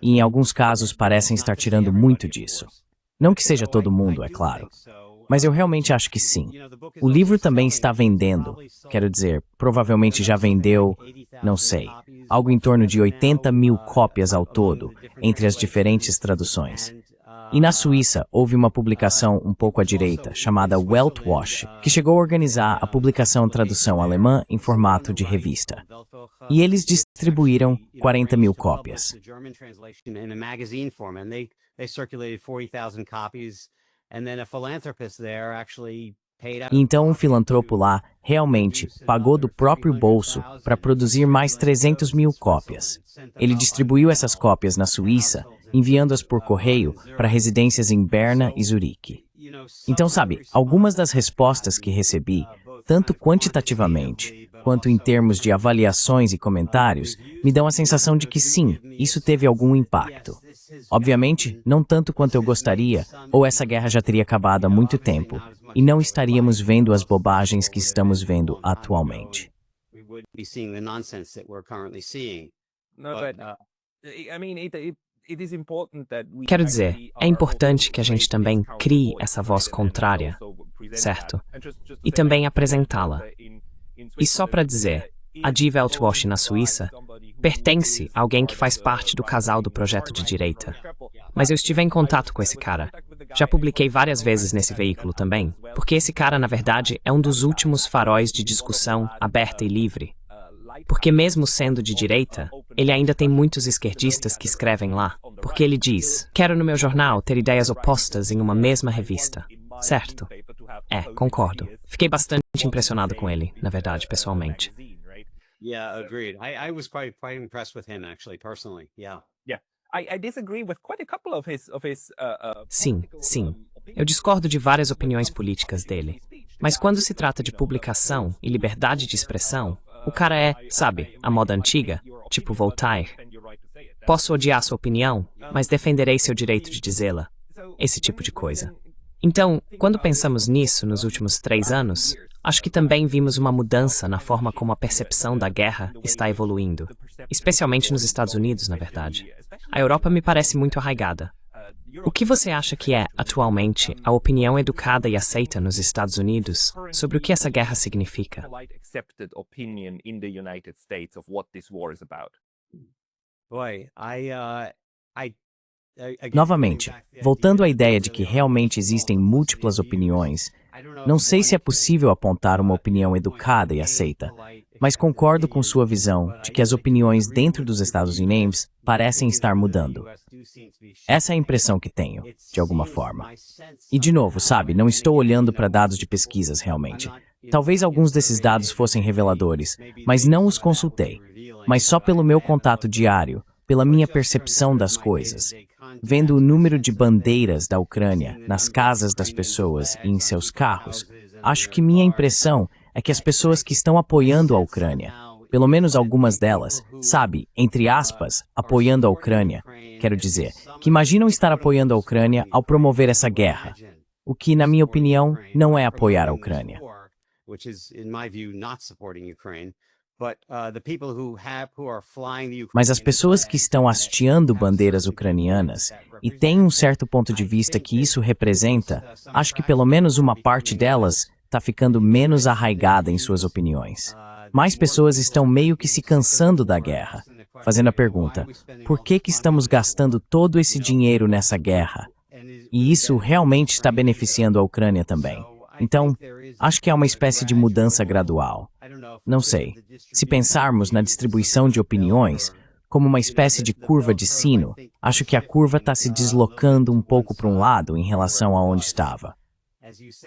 e em alguns casos parecem estar tirando muito disso. Não que seja todo mundo, é claro. Mas eu realmente acho que sim. O livro também está vendendo, quero dizer, provavelmente já vendeu, não sei, algo em torno de 80 mil cópias ao todo, entre as diferentes traduções. E na Suíça, houve uma publicação um pouco à direita, chamada Weltwoche, que chegou a organizar a publicação tradução alemã em formato de revista. e eles distribuíram 40 mil cópias. E então um filantropo lá realmente pagou do próprio bolso para produzir mais 300 mil cópias. Ele distribuiu essas cópias na Suíça, enviando-as por correio para residências em Berna e Zurique. Então, sabe, algumas das respostas que recebi, tanto quantitativamente quanto em termos de avaliações e comentários, me dão a sensação de que sim, isso teve algum impacto. Obviamente, não tanto quanto eu gostaria, ou essa guerra já teria acabado há muito tempo, e não estaríamos vendo as bobagens que estamos vendo atualmente. Quero dizer, é importante que a gente também crie essa voz contrária, certo? E também apresentá-la. E só para dizer, a Die Weltwoche na Suíça pertence a alguém que faz parte do casal do projeto de direita. Mas eu estive em contato com esse cara. Já publiquei várias vezes nesse veículo também, porque esse cara, na verdade, é um dos últimos faróis de discussão aberta e livre. Porque mesmo sendo de direita, ele ainda tem muitos esquerdistas que escrevem lá. Porque ele diz, quero no meu jornal ter ideias opostas em uma mesma revista. Certo? Concordo. Fiquei bastante impressionado com ele, na verdade, pessoalmente. Yeah, agreed. I was quite impressed with him, actually, personally. Yeah. I disagree with quite a couple of his Sim. Eu discordo de várias opiniões políticas dele. Mas quando se trata de publicação e liberdade de expressão, o cara é, sabe, a moda antiga, tipo Voltaire. Posso odiar sua opinião, mas defenderei seu direito de dizê-la. Esse tipo de coisa. Então, quando pensamos nisso nos últimos 3 anos, acho que também vimos uma mudança na forma como a percepção da guerra está evoluindo. Especialmente nos Estados Unidos, na verdade. A Europa me parece muito arraigada. O que você acha que é, atualmente, a opinião educada e aceita nos Estados Unidos sobre o que essa guerra significa? Novamente, voltando à ideia de que realmente existem múltiplas opiniões, não sei se é possível apontar uma opinião educada e aceita, mas concordo com sua visão de que as opiniões dentro dos Estados Unidos parecem estar mudando. Essa é a impressão que tenho, de alguma forma. E de novo, sabe, não estou olhando para dados de pesquisas realmente. Talvez alguns desses dados fossem reveladores, mas não os consultei. Mas só pelo meu contato diário, pela minha percepção das coisas, vendo o número de bandeiras da Ucrânia nas casas das pessoas e em seus carros, acho que minha impressão é que as pessoas que estão apoiando a Ucrânia, pelo menos algumas delas, sabe, entre aspas, apoiando a Ucrânia, quero dizer, que imaginam estar apoiando a Ucrânia ao promover essa guerra, o que, na minha opinião, não é apoiar a Ucrânia. Mas as pessoas que estão hasteando bandeiras ucranianas e têm um certo ponto de vista que isso representa, acho que pelo menos uma parte delas está ficando menos arraigada em suas opiniões. Mais pessoas estão meio que se cansando da guerra, fazendo a pergunta, por que estamos gastando todo esse dinheiro nessa guerra? E isso realmente está beneficiando a Ucrânia também. Então, acho que é uma espécie de mudança gradual. Não sei. Se pensarmos na distribuição de opiniões como uma espécie de curva de sino, acho que a curva está se deslocando um pouco para um lado em relação a onde estava.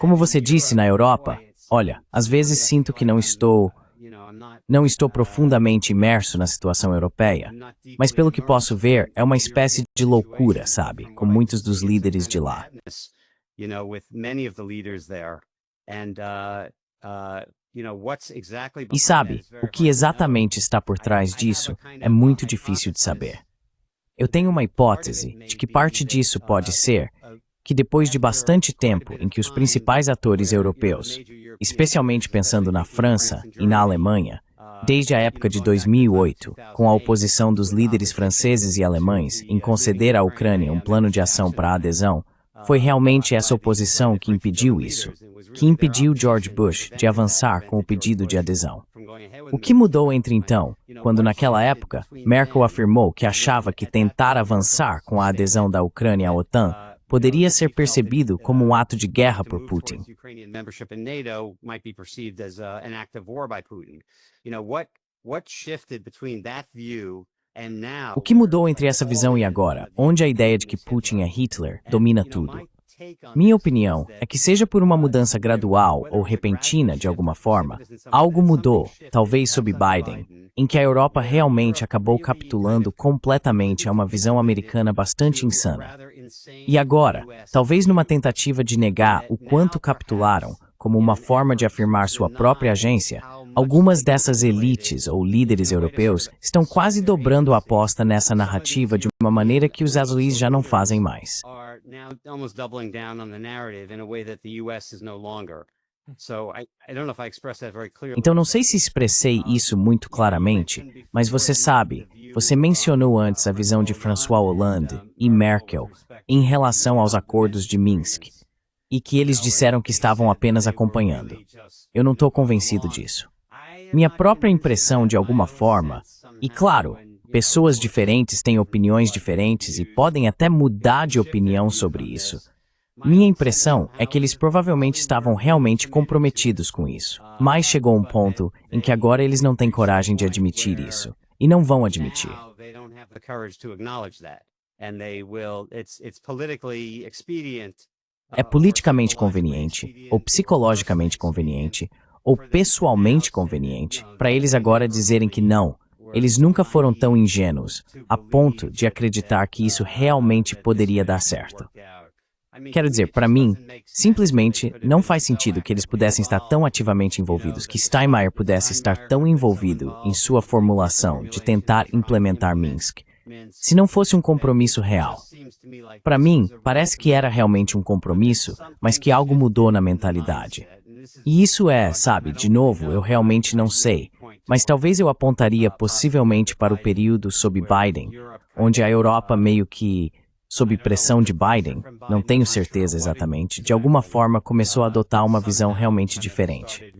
Como você disse na Europa, olha, às vezes sinto que não estou profundamente imerso na situação europeia, mas pelo que posso ver, é uma espécie de loucura, sabe, com muitos dos líderes de lá. E sabe, o que exatamente está por trás disso é muito difícil de saber. Eu tenho uma hipótese de que parte disso pode ser que depois de bastante tempo em que os principais atores europeus, especialmente pensando na França e na Alemanha, desde a época de 2008, com a oposição dos líderes franceses e alemães em conceder à Ucrânia um plano de ação para a adesão, foi realmente essa oposição que impediu isso, que impediu George Bush de avançar com o pedido de adesão. O que mudou entre então, quando naquela época Merkel afirmou que achava que tentar avançar com a adesão da Ucrânia à OTAN poderia ser percebido como um ato de guerra por Putin? what shifted between that view and now? O que mudou entre essa visão e agora, onde a ideia de que Putin é Hitler domina tudo? Minha opinião é que seja por uma mudança gradual ou repentina de alguma forma, algo mudou, talvez sob Biden, em que a Europa realmente acabou capitulando completamente a uma visão americana bastante insana. E agora, talvez numa tentativa de negar o quanto capitularam, como uma forma de afirmar sua própria agência, algumas dessas elites ou líderes europeus estão quase dobrando a aposta nessa narrativa de uma maneira que os azuis já não fazem mais. Então não sei se expressei isso muito claramente, mas você sabe, você mencionou antes a visão de François Hollande e Merkel em relação aos acordos de Minsk, e que eles disseram que estavam apenas acompanhando. Eu não estou convencido disso. Minha própria impressão de alguma forma, e claro, pessoas diferentes têm opiniões diferentes e podem até mudar de opinião sobre isso. Minha impressão é que eles provavelmente estavam realmente comprometidos com isso, mas chegou um ponto em que agora eles não têm coragem de admitir isso, e não vão admitir. É politicamente conveniente, ou psicologicamente conveniente, ou pessoalmente conveniente, para eles agora dizerem que não, eles nunca foram tão ingênuos, a ponto de acreditar que isso realmente poderia dar certo. Quero dizer, para mim, simplesmente não faz sentido que eles pudessem estar tão ativamente envolvidos, que Steinmeier pudesse estar tão envolvido em sua formulação de tentar implementar Minsk, se não fosse um compromisso real. Para mim, parece que era realmente um compromisso, mas que algo mudou na mentalidade. E isso é, sabe, de novo, eu realmente não sei, mas talvez eu apontaria possivelmente para o período sob Biden, onde a Europa meio que, sob pressão de Biden, não tenho certeza exatamente, de alguma forma começou a adotar uma visão realmente diferente.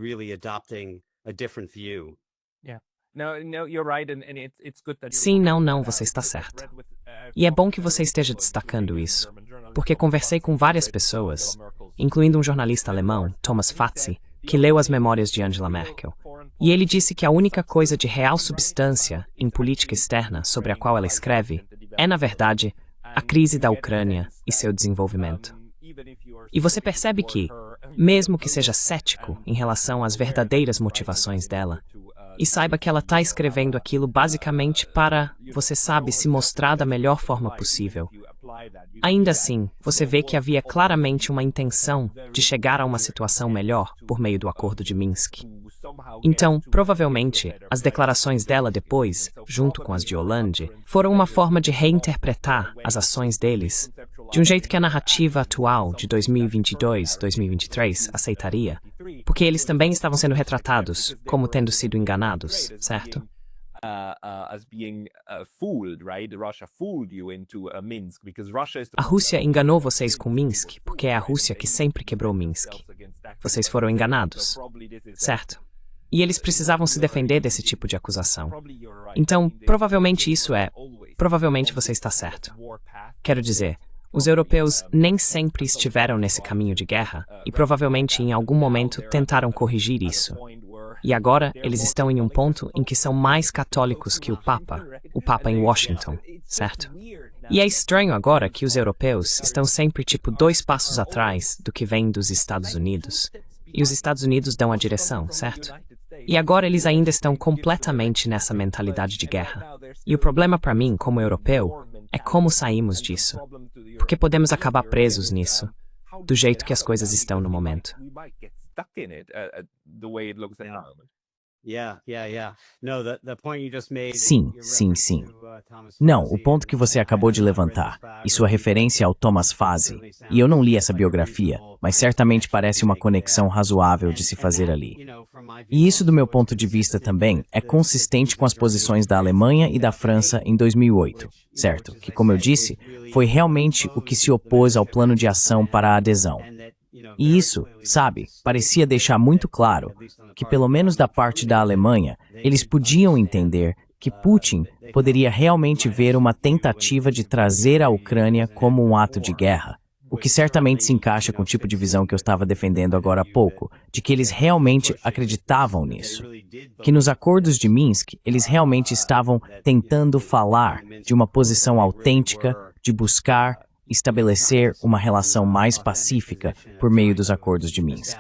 Sim, não, você está certa. E é bom que você esteja destacando isso, porque conversei com várias pessoas, incluindo um jornalista alemão, Thomas Fatzi, que leu as memórias de Angela Merkel. E ele disse que a única coisa de real substância em política externa sobre a qual ela escreve é, na verdade, a crise da Ucrânia e seu desenvolvimento. E você percebe que, mesmo que seja cético em relação às verdadeiras motivações dela, e saiba que ela está escrevendo aquilo basicamente para, você sabe, se mostrar da melhor forma possível. Ainda assim, você vê que havia claramente uma intenção de chegar a uma situação melhor por meio do Acordo de Minsk. Então, provavelmente, as declarações dela depois, junto com as de Hollande, foram uma forma de reinterpretar as ações deles, de um jeito que a narrativa atual de 2022, 2023 aceitaria, porque eles também estavam sendo retratados como tendo sido enganados, certo? A Rússia enganou vocês com Minsk, porque é a Rússia que sempre quebrou Minsk. Vocês foram enganados, certo? E eles precisavam se defender desse tipo de acusação. Então, provavelmente provavelmente você está certo. Quero dizer, os europeus nem sempre estiveram nesse caminho de guerra e provavelmente em algum momento tentaram corrigir isso. E agora eles estão em um ponto em que são mais católicos que o Papa em Washington, certo? E é estranho agora que os europeus estão sempre tipo 2 passos atrás do que vem dos Estados Unidos. E os Estados Unidos dão a direção, certo? E agora eles ainda estão completamente nessa mentalidade de guerra. E o problema para mim, como europeu, é como saímos disso. Porque podemos acabar presos nisso, do jeito que as coisas estão no momento. Sim. Não, o ponto que você acabou de levantar, e sua referência ao Thomas Fatzi, e eu não li essa biografia, mas certamente parece uma conexão razoável de se fazer ali. E isso, do meu ponto de vista também, é consistente com as posições da Alemanha e da França em 2008, certo? Que, como eu disse, foi realmente o que se opôs ao plano de ação para a adesão. E isso, sabe, parecia deixar muito claro que, pelo menos da parte da Alemanha, eles podiam entender que Putin poderia realmente ver uma tentativa de trazer a Ucrânia como um ato de guerra, O que certamente se encaixa com o tipo de visão que eu estava defendendo agora há pouco, de que eles realmente acreditavam nisso. Que nos acordos de Minsk, eles realmente estavam tentando falar de uma posição autêntica, de buscar estabelecer uma relação mais pacífica por meio dos acordos de Minsk.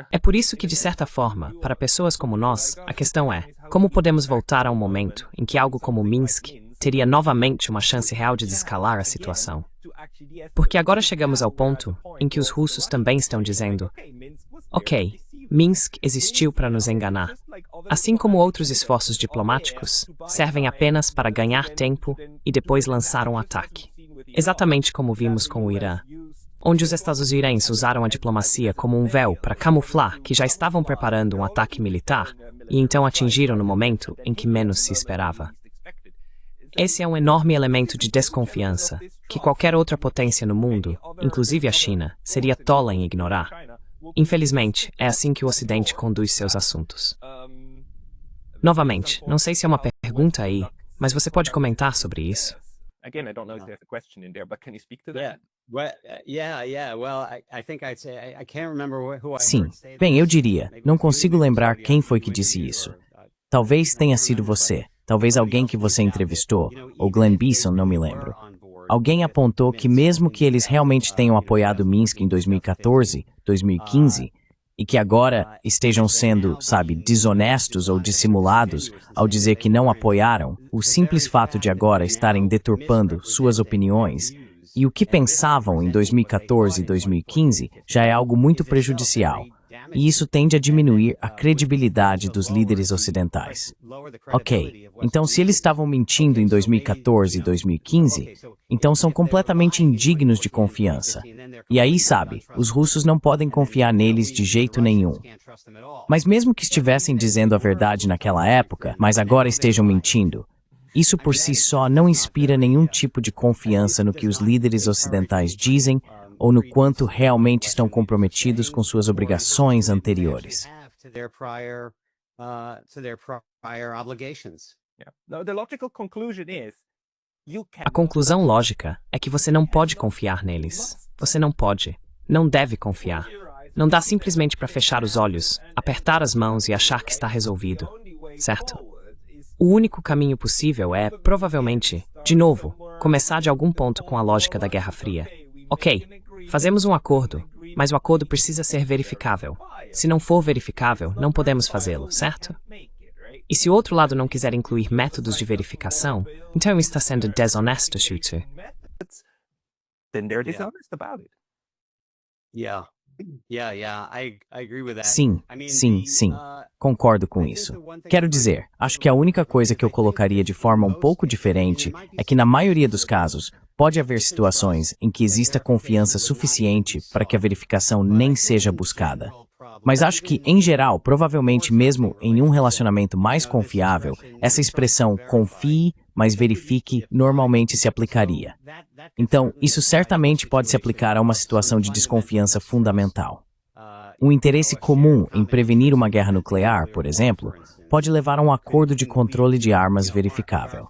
É por isso que, de certa forma, para pessoas como nós, a questão é: como podemos voltar a um momento em que algo como Minsk teria novamente uma chance real de desescalar a situação? Porque agora chegamos ao ponto em que os russos também estão dizendo: ok, Minsk existiu para nos enganar. Assim como outros esforços diplomáticos, servem apenas para ganhar tempo e depois lançar um ataque. Exatamente como vimos com o Irã, onde os estadunidenses usaram a diplomacia como um véu para camuflar que já estavam preparando um ataque militar e então atingiram no momento em que menos se esperava. Esse é um enorme elemento de desconfiança que qualquer outra potência no mundo, inclusive a China, seria tola em ignorar. Infelizmente, é assim que o Ocidente conduz seus assuntos. Novamente, não sei se é uma pergunta aí, mas você pode comentar sobre isso? Again, I don't know if there's a question in there, but can you speak to that? Yeah. Well, I think I'd say I can't remember who I Sim. heard say this. Bem, eu diria, não consigo lembrar quem foi que disse isso. Talvez tenha sido você, talvez alguém que você entrevistou, ou Glenn Beeson, não me lembro. Alguém apontou que mesmo que eles realmente tenham apoiado Minsk em 2014, 2015, e que agora estejam sendo, sabe, desonestos ou dissimulados ao dizer que não apoiaram, o simples fato de agora estarem deturpando suas opiniões e o que pensavam em 2014 e 2015 já é algo muito prejudicial, e isso tende a diminuir a credibilidade dos líderes ocidentais. Ok, então se eles estavam mentindo em 2014 e 2015, então são completamente indignos de confiança. E aí, sabe, os russos não podem confiar neles de jeito nenhum. Mas mesmo que estivessem dizendo a verdade naquela época, mas agora estejam mentindo, isso por si só não inspira nenhum tipo de confiança no que os líderes ocidentais dizem ou no quanto realmente estão comprometidos com suas obrigações anteriores. A conclusão lógica é que você não pode confiar neles. Você não pode, não deve confiar. Não dá simplesmente para fechar os olhos, apertar as mãos e achar que está resolvido, certo? O único caminho possível é, provavelmente, de novo, começar de algum ponto com a lógica da Guerra Fria. Ok, fazemos um acordo, mas o acordo precisa ser verificável. Se não for verificável, não podemos fazê-lo, certo? E se o outro lado não quiser incluir métodos de verificação, então está sendo desonesto, Shooter. Then they're dishonest about it. I agree with that. Sim, sim. Concordo com isso. Quero dizer, acho que a única coisa que eu colocaria de forma um pouco diferente é que na maioria dos casos, pode haver situações em que exista confiança suficiente para que a verificação nem seja buscada. Mas acho que, em geral, provavelmente mesmo em um relacionamento mais confiável, essa expressão confie, mas verifique normalmente se aplicaria. Então, isso certamente pode se aplicar a uma situação de desconfiança fundamental. Um interesse comum em prevenir uma guerra nuclear, por exemplo, pode levar a um acordo de controle de armas verificável.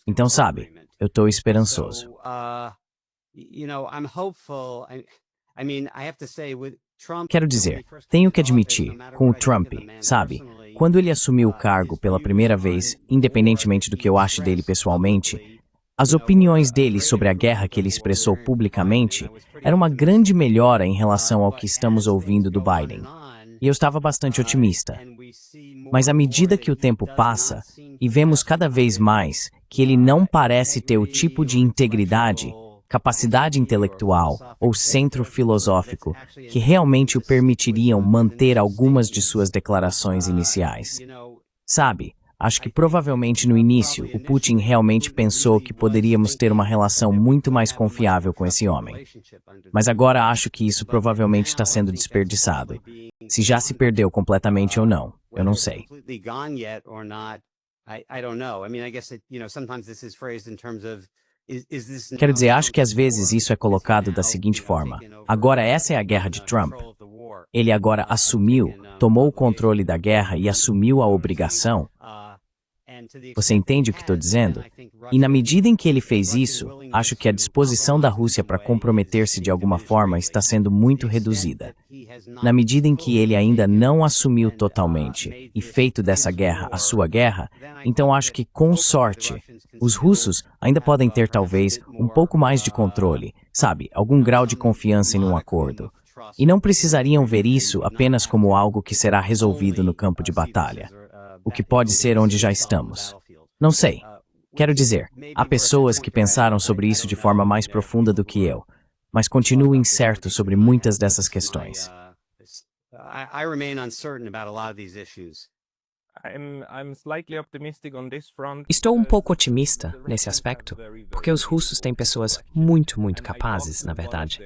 Então, sabe, eu estou esperançoso. Quero dizer, tenho que admitir, com o Trump, sabe, quando ele assumiu o cargo pela primeira vez, independentemente do que eu ache dele pessoalmente, as opiniões dele sobre a guerra que ele expressou publicamente eram uma grande melhora em relação ao que estamos ouvindo do Biden. E eu estava bastante otimista. Mas à medida que o tempo passa, e vemos cada vez mais que ele não parece ter o tipo de integridade, capacidade intelectual ou centro filosófico que realmente o permitiriam manter algumas de suas declarações iniciais. Sabe, acho que provavelmente no início o Putin realmente pensou que poderíamos ter uma relação muito mais confiável com esse homem. Mas agora acho que isso provavelmente está sendo desperdiçado. Se já se perdeu completamente ou não, eu não sei. Quero dizer, acho que às vezes isso é colocado da seguinte forma: agora essa é a guerra de Trump. Ele agora assumiu, tomou o controle da guerra e assumiu a obrigação. Você entende o que estou dizendo? E na medida em que ele fez isso, acho que a disposição da Rússia para comprometer-se de alguma forma está sendo muito reduzida. Na medida em que ele ainda não assumiu totalmente e feito dessa guerra a sua guerra, então acho que, com sorte, os russos ainda podem ter talvez um pouco mais de controle, sabe, algum grau de confiança em um acordo. E não precisariam ver isso apenas como algo que será resolvido no campo de batalha, o que pode ser onde já estamos. Não sei. Quero dizer, há pessoas que pensaram sobre isso de forma mais profunda do que eu, mas continuo incerto sobre muitas dessas questões. I remain uncertain about a lot of these issues. I'm slightly optimistic on this front. Estou um pouco otimista nesse aspecto, porque os russos têm pessoas muito capazes, na verdade.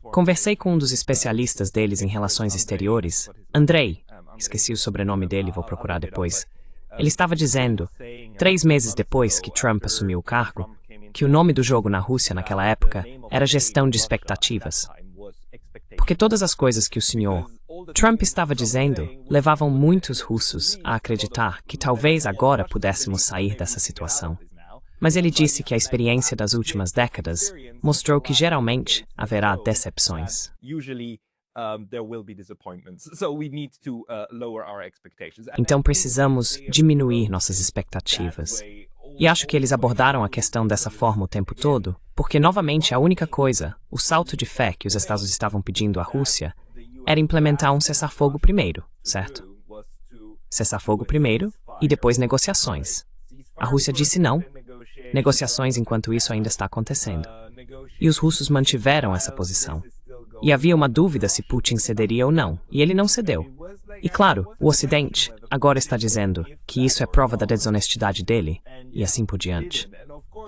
Conversei com um dos especialistas deles em relações exteriores, Andrei. Esqueci o sobrenome dele, vou procurar depois. Ele estava dizendo, 3 meses depois que Trump assumiu o cargo, que o nome do jogo na Rússia naquela época era gestão de expectativas. Porque todas as coisas que o senhor Trump estava dizendo levavam muitos russos a acreditar que talvez agora pudéssemos sair dessa situação. Mas ele disse que a experiência das últimas décadas mostrou que geralmente haverá decepções. Então precisamos diminuir nossas expectativas. E acho que eles abordaram a questão dessa forma o tempo todo, porque novamente a única coisa, o salto de fé que os Estados estavam pedindo à Rússia, era implementar um cessar-fogo primeiro, certo? Cessar-fogo primeiro e depois negociações. A Rússia disse não. Negociações enquanto isso ainda está acontecendo. E os russos mantiveram essa posição. E havia uma dúvida se Putin cederia ou não, e ele não cedeu. E claro, o Ocidente agora está dizendo que isso é prova da desonestidade dele, e assim por diante.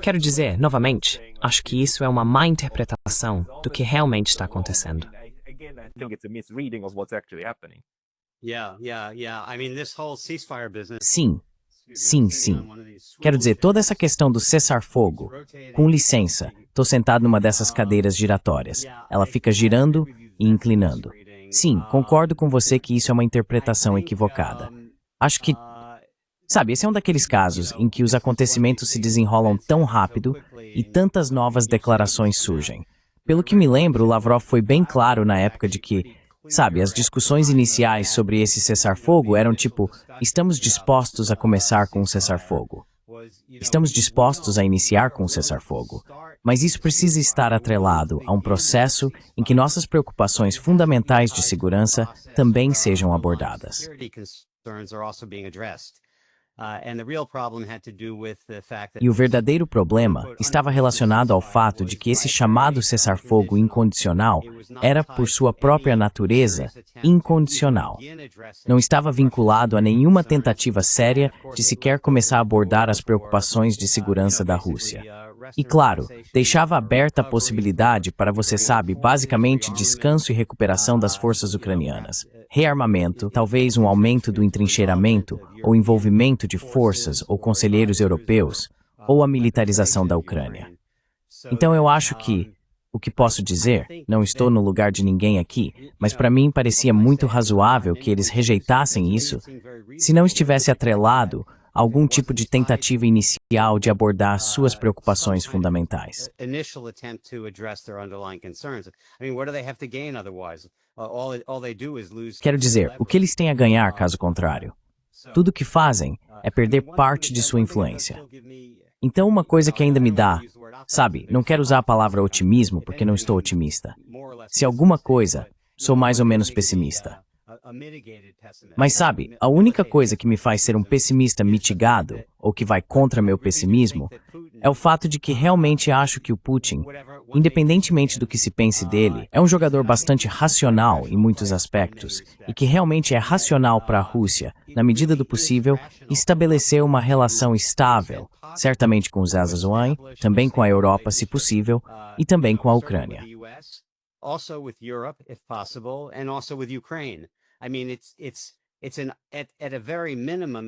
Quero dizer, novamente, acho que isso é uma má interpretação do que realmente está acontecendo. I think it's a misreading of what's actually happening. I mean, this whole ceasefire business. Sim. Quero dizer, toda essa questão do cessar-fogo, com licença, estou sentado numa dessas cadeiras giratórias. Ela fica girando e inclinando. Sim, concordo com você que isso é uma interpretação equivocada. Acho que, sabe, esse é um daqueles casos em que os acontecimentos se desenrolam tão rápido e tantas novas declarações surgem. Pelo que me lembro, Lavrov foi bem claro na época de que, sabe, as discussões iniciais sobre esse cessar-fogo eram tipo, estamos dispostos a começar com um cessar-fogo. Estamos dispostos a iniciar com um cessar-fogo. Mas isso precisa estar atrelado a um processo em que nossas preocupações fundamentais de segurança também sejam abordadas. E o verdadeiro problema estava relacionado ao fato de que esse chamado cessar-fogo incondicional era, por sua própria natureza, incondicional. Não estava vinculado a nenhuma tentativa séria de sequer começar a abordar as preocupações de segurança da Rússia. E claro, deixava aberta a possibilidade para, você sabe, basicamente descanso e recuperação das forças ucranianas. Rearmamento, talvez um aumento do entrincheiramento, ou envolvimento de forças ou conselheiros europeus, ou a militarização da Ucrânia. Então eu acho que, o que posso dizer, não estou no lugar de ninguém aqui, mas para mim parecia muito razoável que eles rejeitassem isso, se não estivesse atrelado a algum tipo de tentativa inicial de abordar suas preocupações fundamentais. Quero dizer, o que eles têm a ganhar caso contrário? Tudo o que fazem é perder parte de sua influência. Então uma coisa que ainda me dá, sabe, não quero usar a palavra otimismo porque não estou otimista. Se alguma coisa, sou mais ou menos pessimista. Mas sabe, a única coisa que me faz ser um pessimista mitigado, ou que vai contra meu pessimismo, é o fato de que realmente acho que o Putin, independentemente do que se pense dele, é um jogador bastante racional em muitos aspectos, e que realmente é racional para a Rússia, na medida do possível, estabelecer uma relação estável, certamente com os Azazouan, também com a Europa, se possível, e também com a Ucrânia. Also with Europe, if possible, and also with Ukraine. I mean, at a very minimum,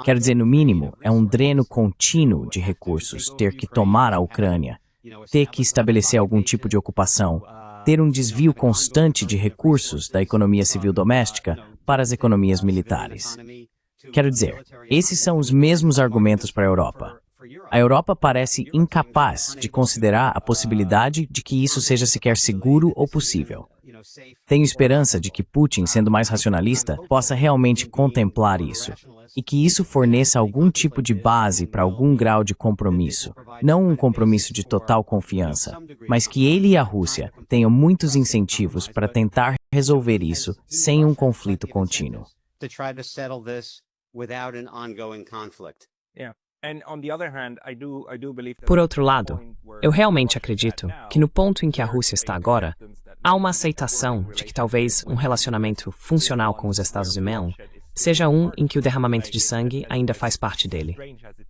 Quero dizer, no mínimo, é um dreno contínuo de recursos ter que tomar a Ucrânia, ter que estabelecer algum tipo de ocupação, ter um desvio constante de recursos da economia civil doméstica para as economias militares. Quero dizer, esses são os mesmos argumentos para a Europa. A Europa parece incapaz de considerar a possibilidade de que isso seja sequer seguro ou possível. Tenho esperança de que Putin, sendo mais racionalista, possa realmente contemplar isso, e que isso forneça algum tipo de base para algum grau de compromisso, não um compromisso de total confiança, mas que ele e a Rússia tenham muitos incentivos para tentar resolver isso sem um conflito contínuo. Por outro lado, eu realmente acredito que no ponto em que a Rússia está agora, há uma aceitação de que talvez um relacionamento funcional com os Estados-Unidos seja um em que o derramamento de sangue ainda faz parte dele.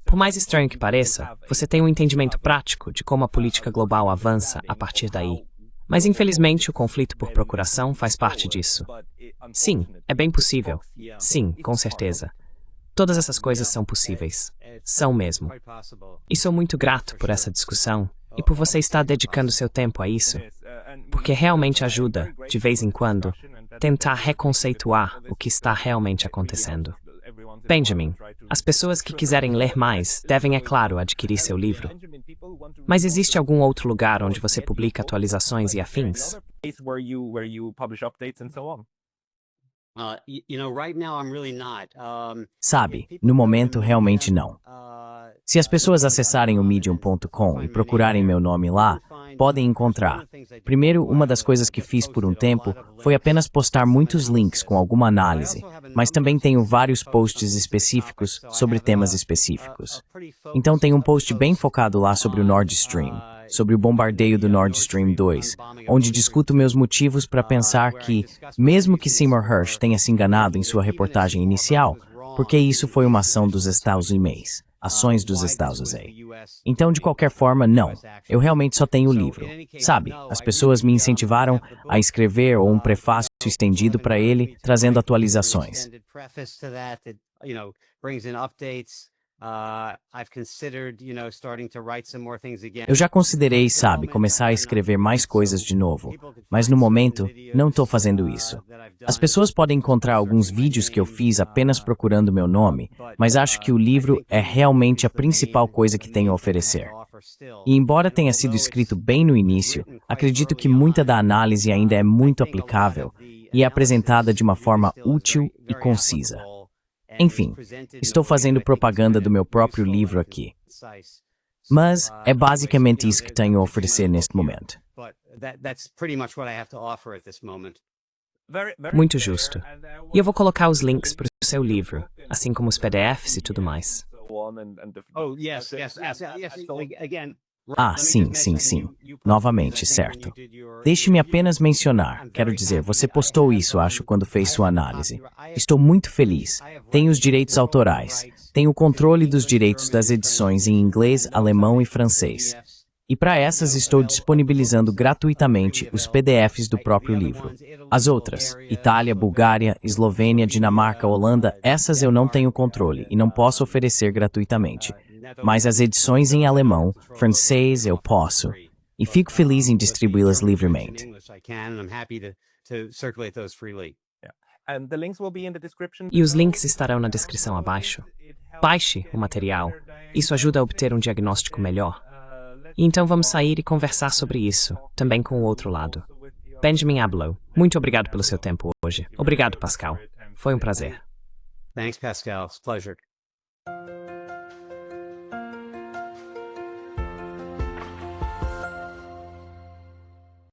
Por mais estranho que pareça, você tem um entendimento prático de como a política global avança a partir daí. Mas infelizmente o conflito por procuração faz parte disso. Sim, é bem possível. Sim, com certeza. Todas essas coisas são possíveis. São mesmo. E sou muito grato por essa discussão e por você estar dedicando seu tempo a isso, porque realmente ajuda, de vez em quando, tentar reconceituar o que está realmente acontecendo. Benjamin, as pessoas que quiserem ler mais devem, é claro, adquirir seu livro. Mas existe algum outro lugar onde você publica atualizações e afins? Sabe, no momento realmente não. Se as pessoas acessarem o medium.com e procurarem meu nome lá, podem encontrar. Primeiro, uma das coisas que fiz por um tempo foi apenas postar muitos links com alguma análise, mas também tenho vários posts específicos sobre temas específicos. Então tem um post bem focado lá sobre o Nord Stream, sobre o bombardeio do Nord Stream 2, onde discuto meus motivos para pensar que, mesmo que Seymour Hersh tenha se enganado em sua reportagem inicial, porque isso foi uma ação dos Estados Unidos. Ações dos Estados Unidos. Então, de qualquer forma, não. Eu realmente só tenho o livro. Sabe, as pessoas me incentivaram a escrever ou um prefácio estendido para ele, trazendo atualizações. Eu já considerei, sabe, começar a escrever mais coisas de novo, mas no momento, não estou fazendo isso. As pessoas podem encontrar alguns vídeos que eu fiz apenas procurando meu nome, mas acho que o livro é realmente a principal coisa que tenho a oferecer. E embora tenha sido escrito bem no início, acredito que muita da análise ainda é muito aplicável e é apresentada de uma forma útil e concisa. Enfim, estou fazendo propaganda do meu próprio livro aqui. Mas é basicamente isso que tenho a oferecer neste momento. Muito justo. E eu vou colocar os links para o seu livro, assim como os PDFs e tudo mais. Ah, sim. Novamente, certo. Deixe-me apenas mencionar, quero dizer, você postou isso, acho, quando fez sua análise. Estou muito feliz. Tenho os direitos autorais. Tenho o controle dos direitos das edições em inglês, alemão e francês. E para essas estou disponibilizando gratuitamente os PDFs do próprio livro. As outras, Itália, Bulgária, Eslovênia, Dinamarca, Holanda, essas eu não tenho controle e não posso oferecer gratuitamente. Mas as edições em alemão, francês, eu posso. E fico feliz em distribuí-las livremente. E os links estarão na descrição abaixo. Baixe o material. Isso ajuda a obter um diagnóstico melhor. E então vamos sair e conversar sobre isso, também com o outro lado. Benjamin Ablow, muito obrigado pelo seu tempo hoje. Obrigado, Pascal. Foi um prazer. Thanks, Pascal. It's a pleasure.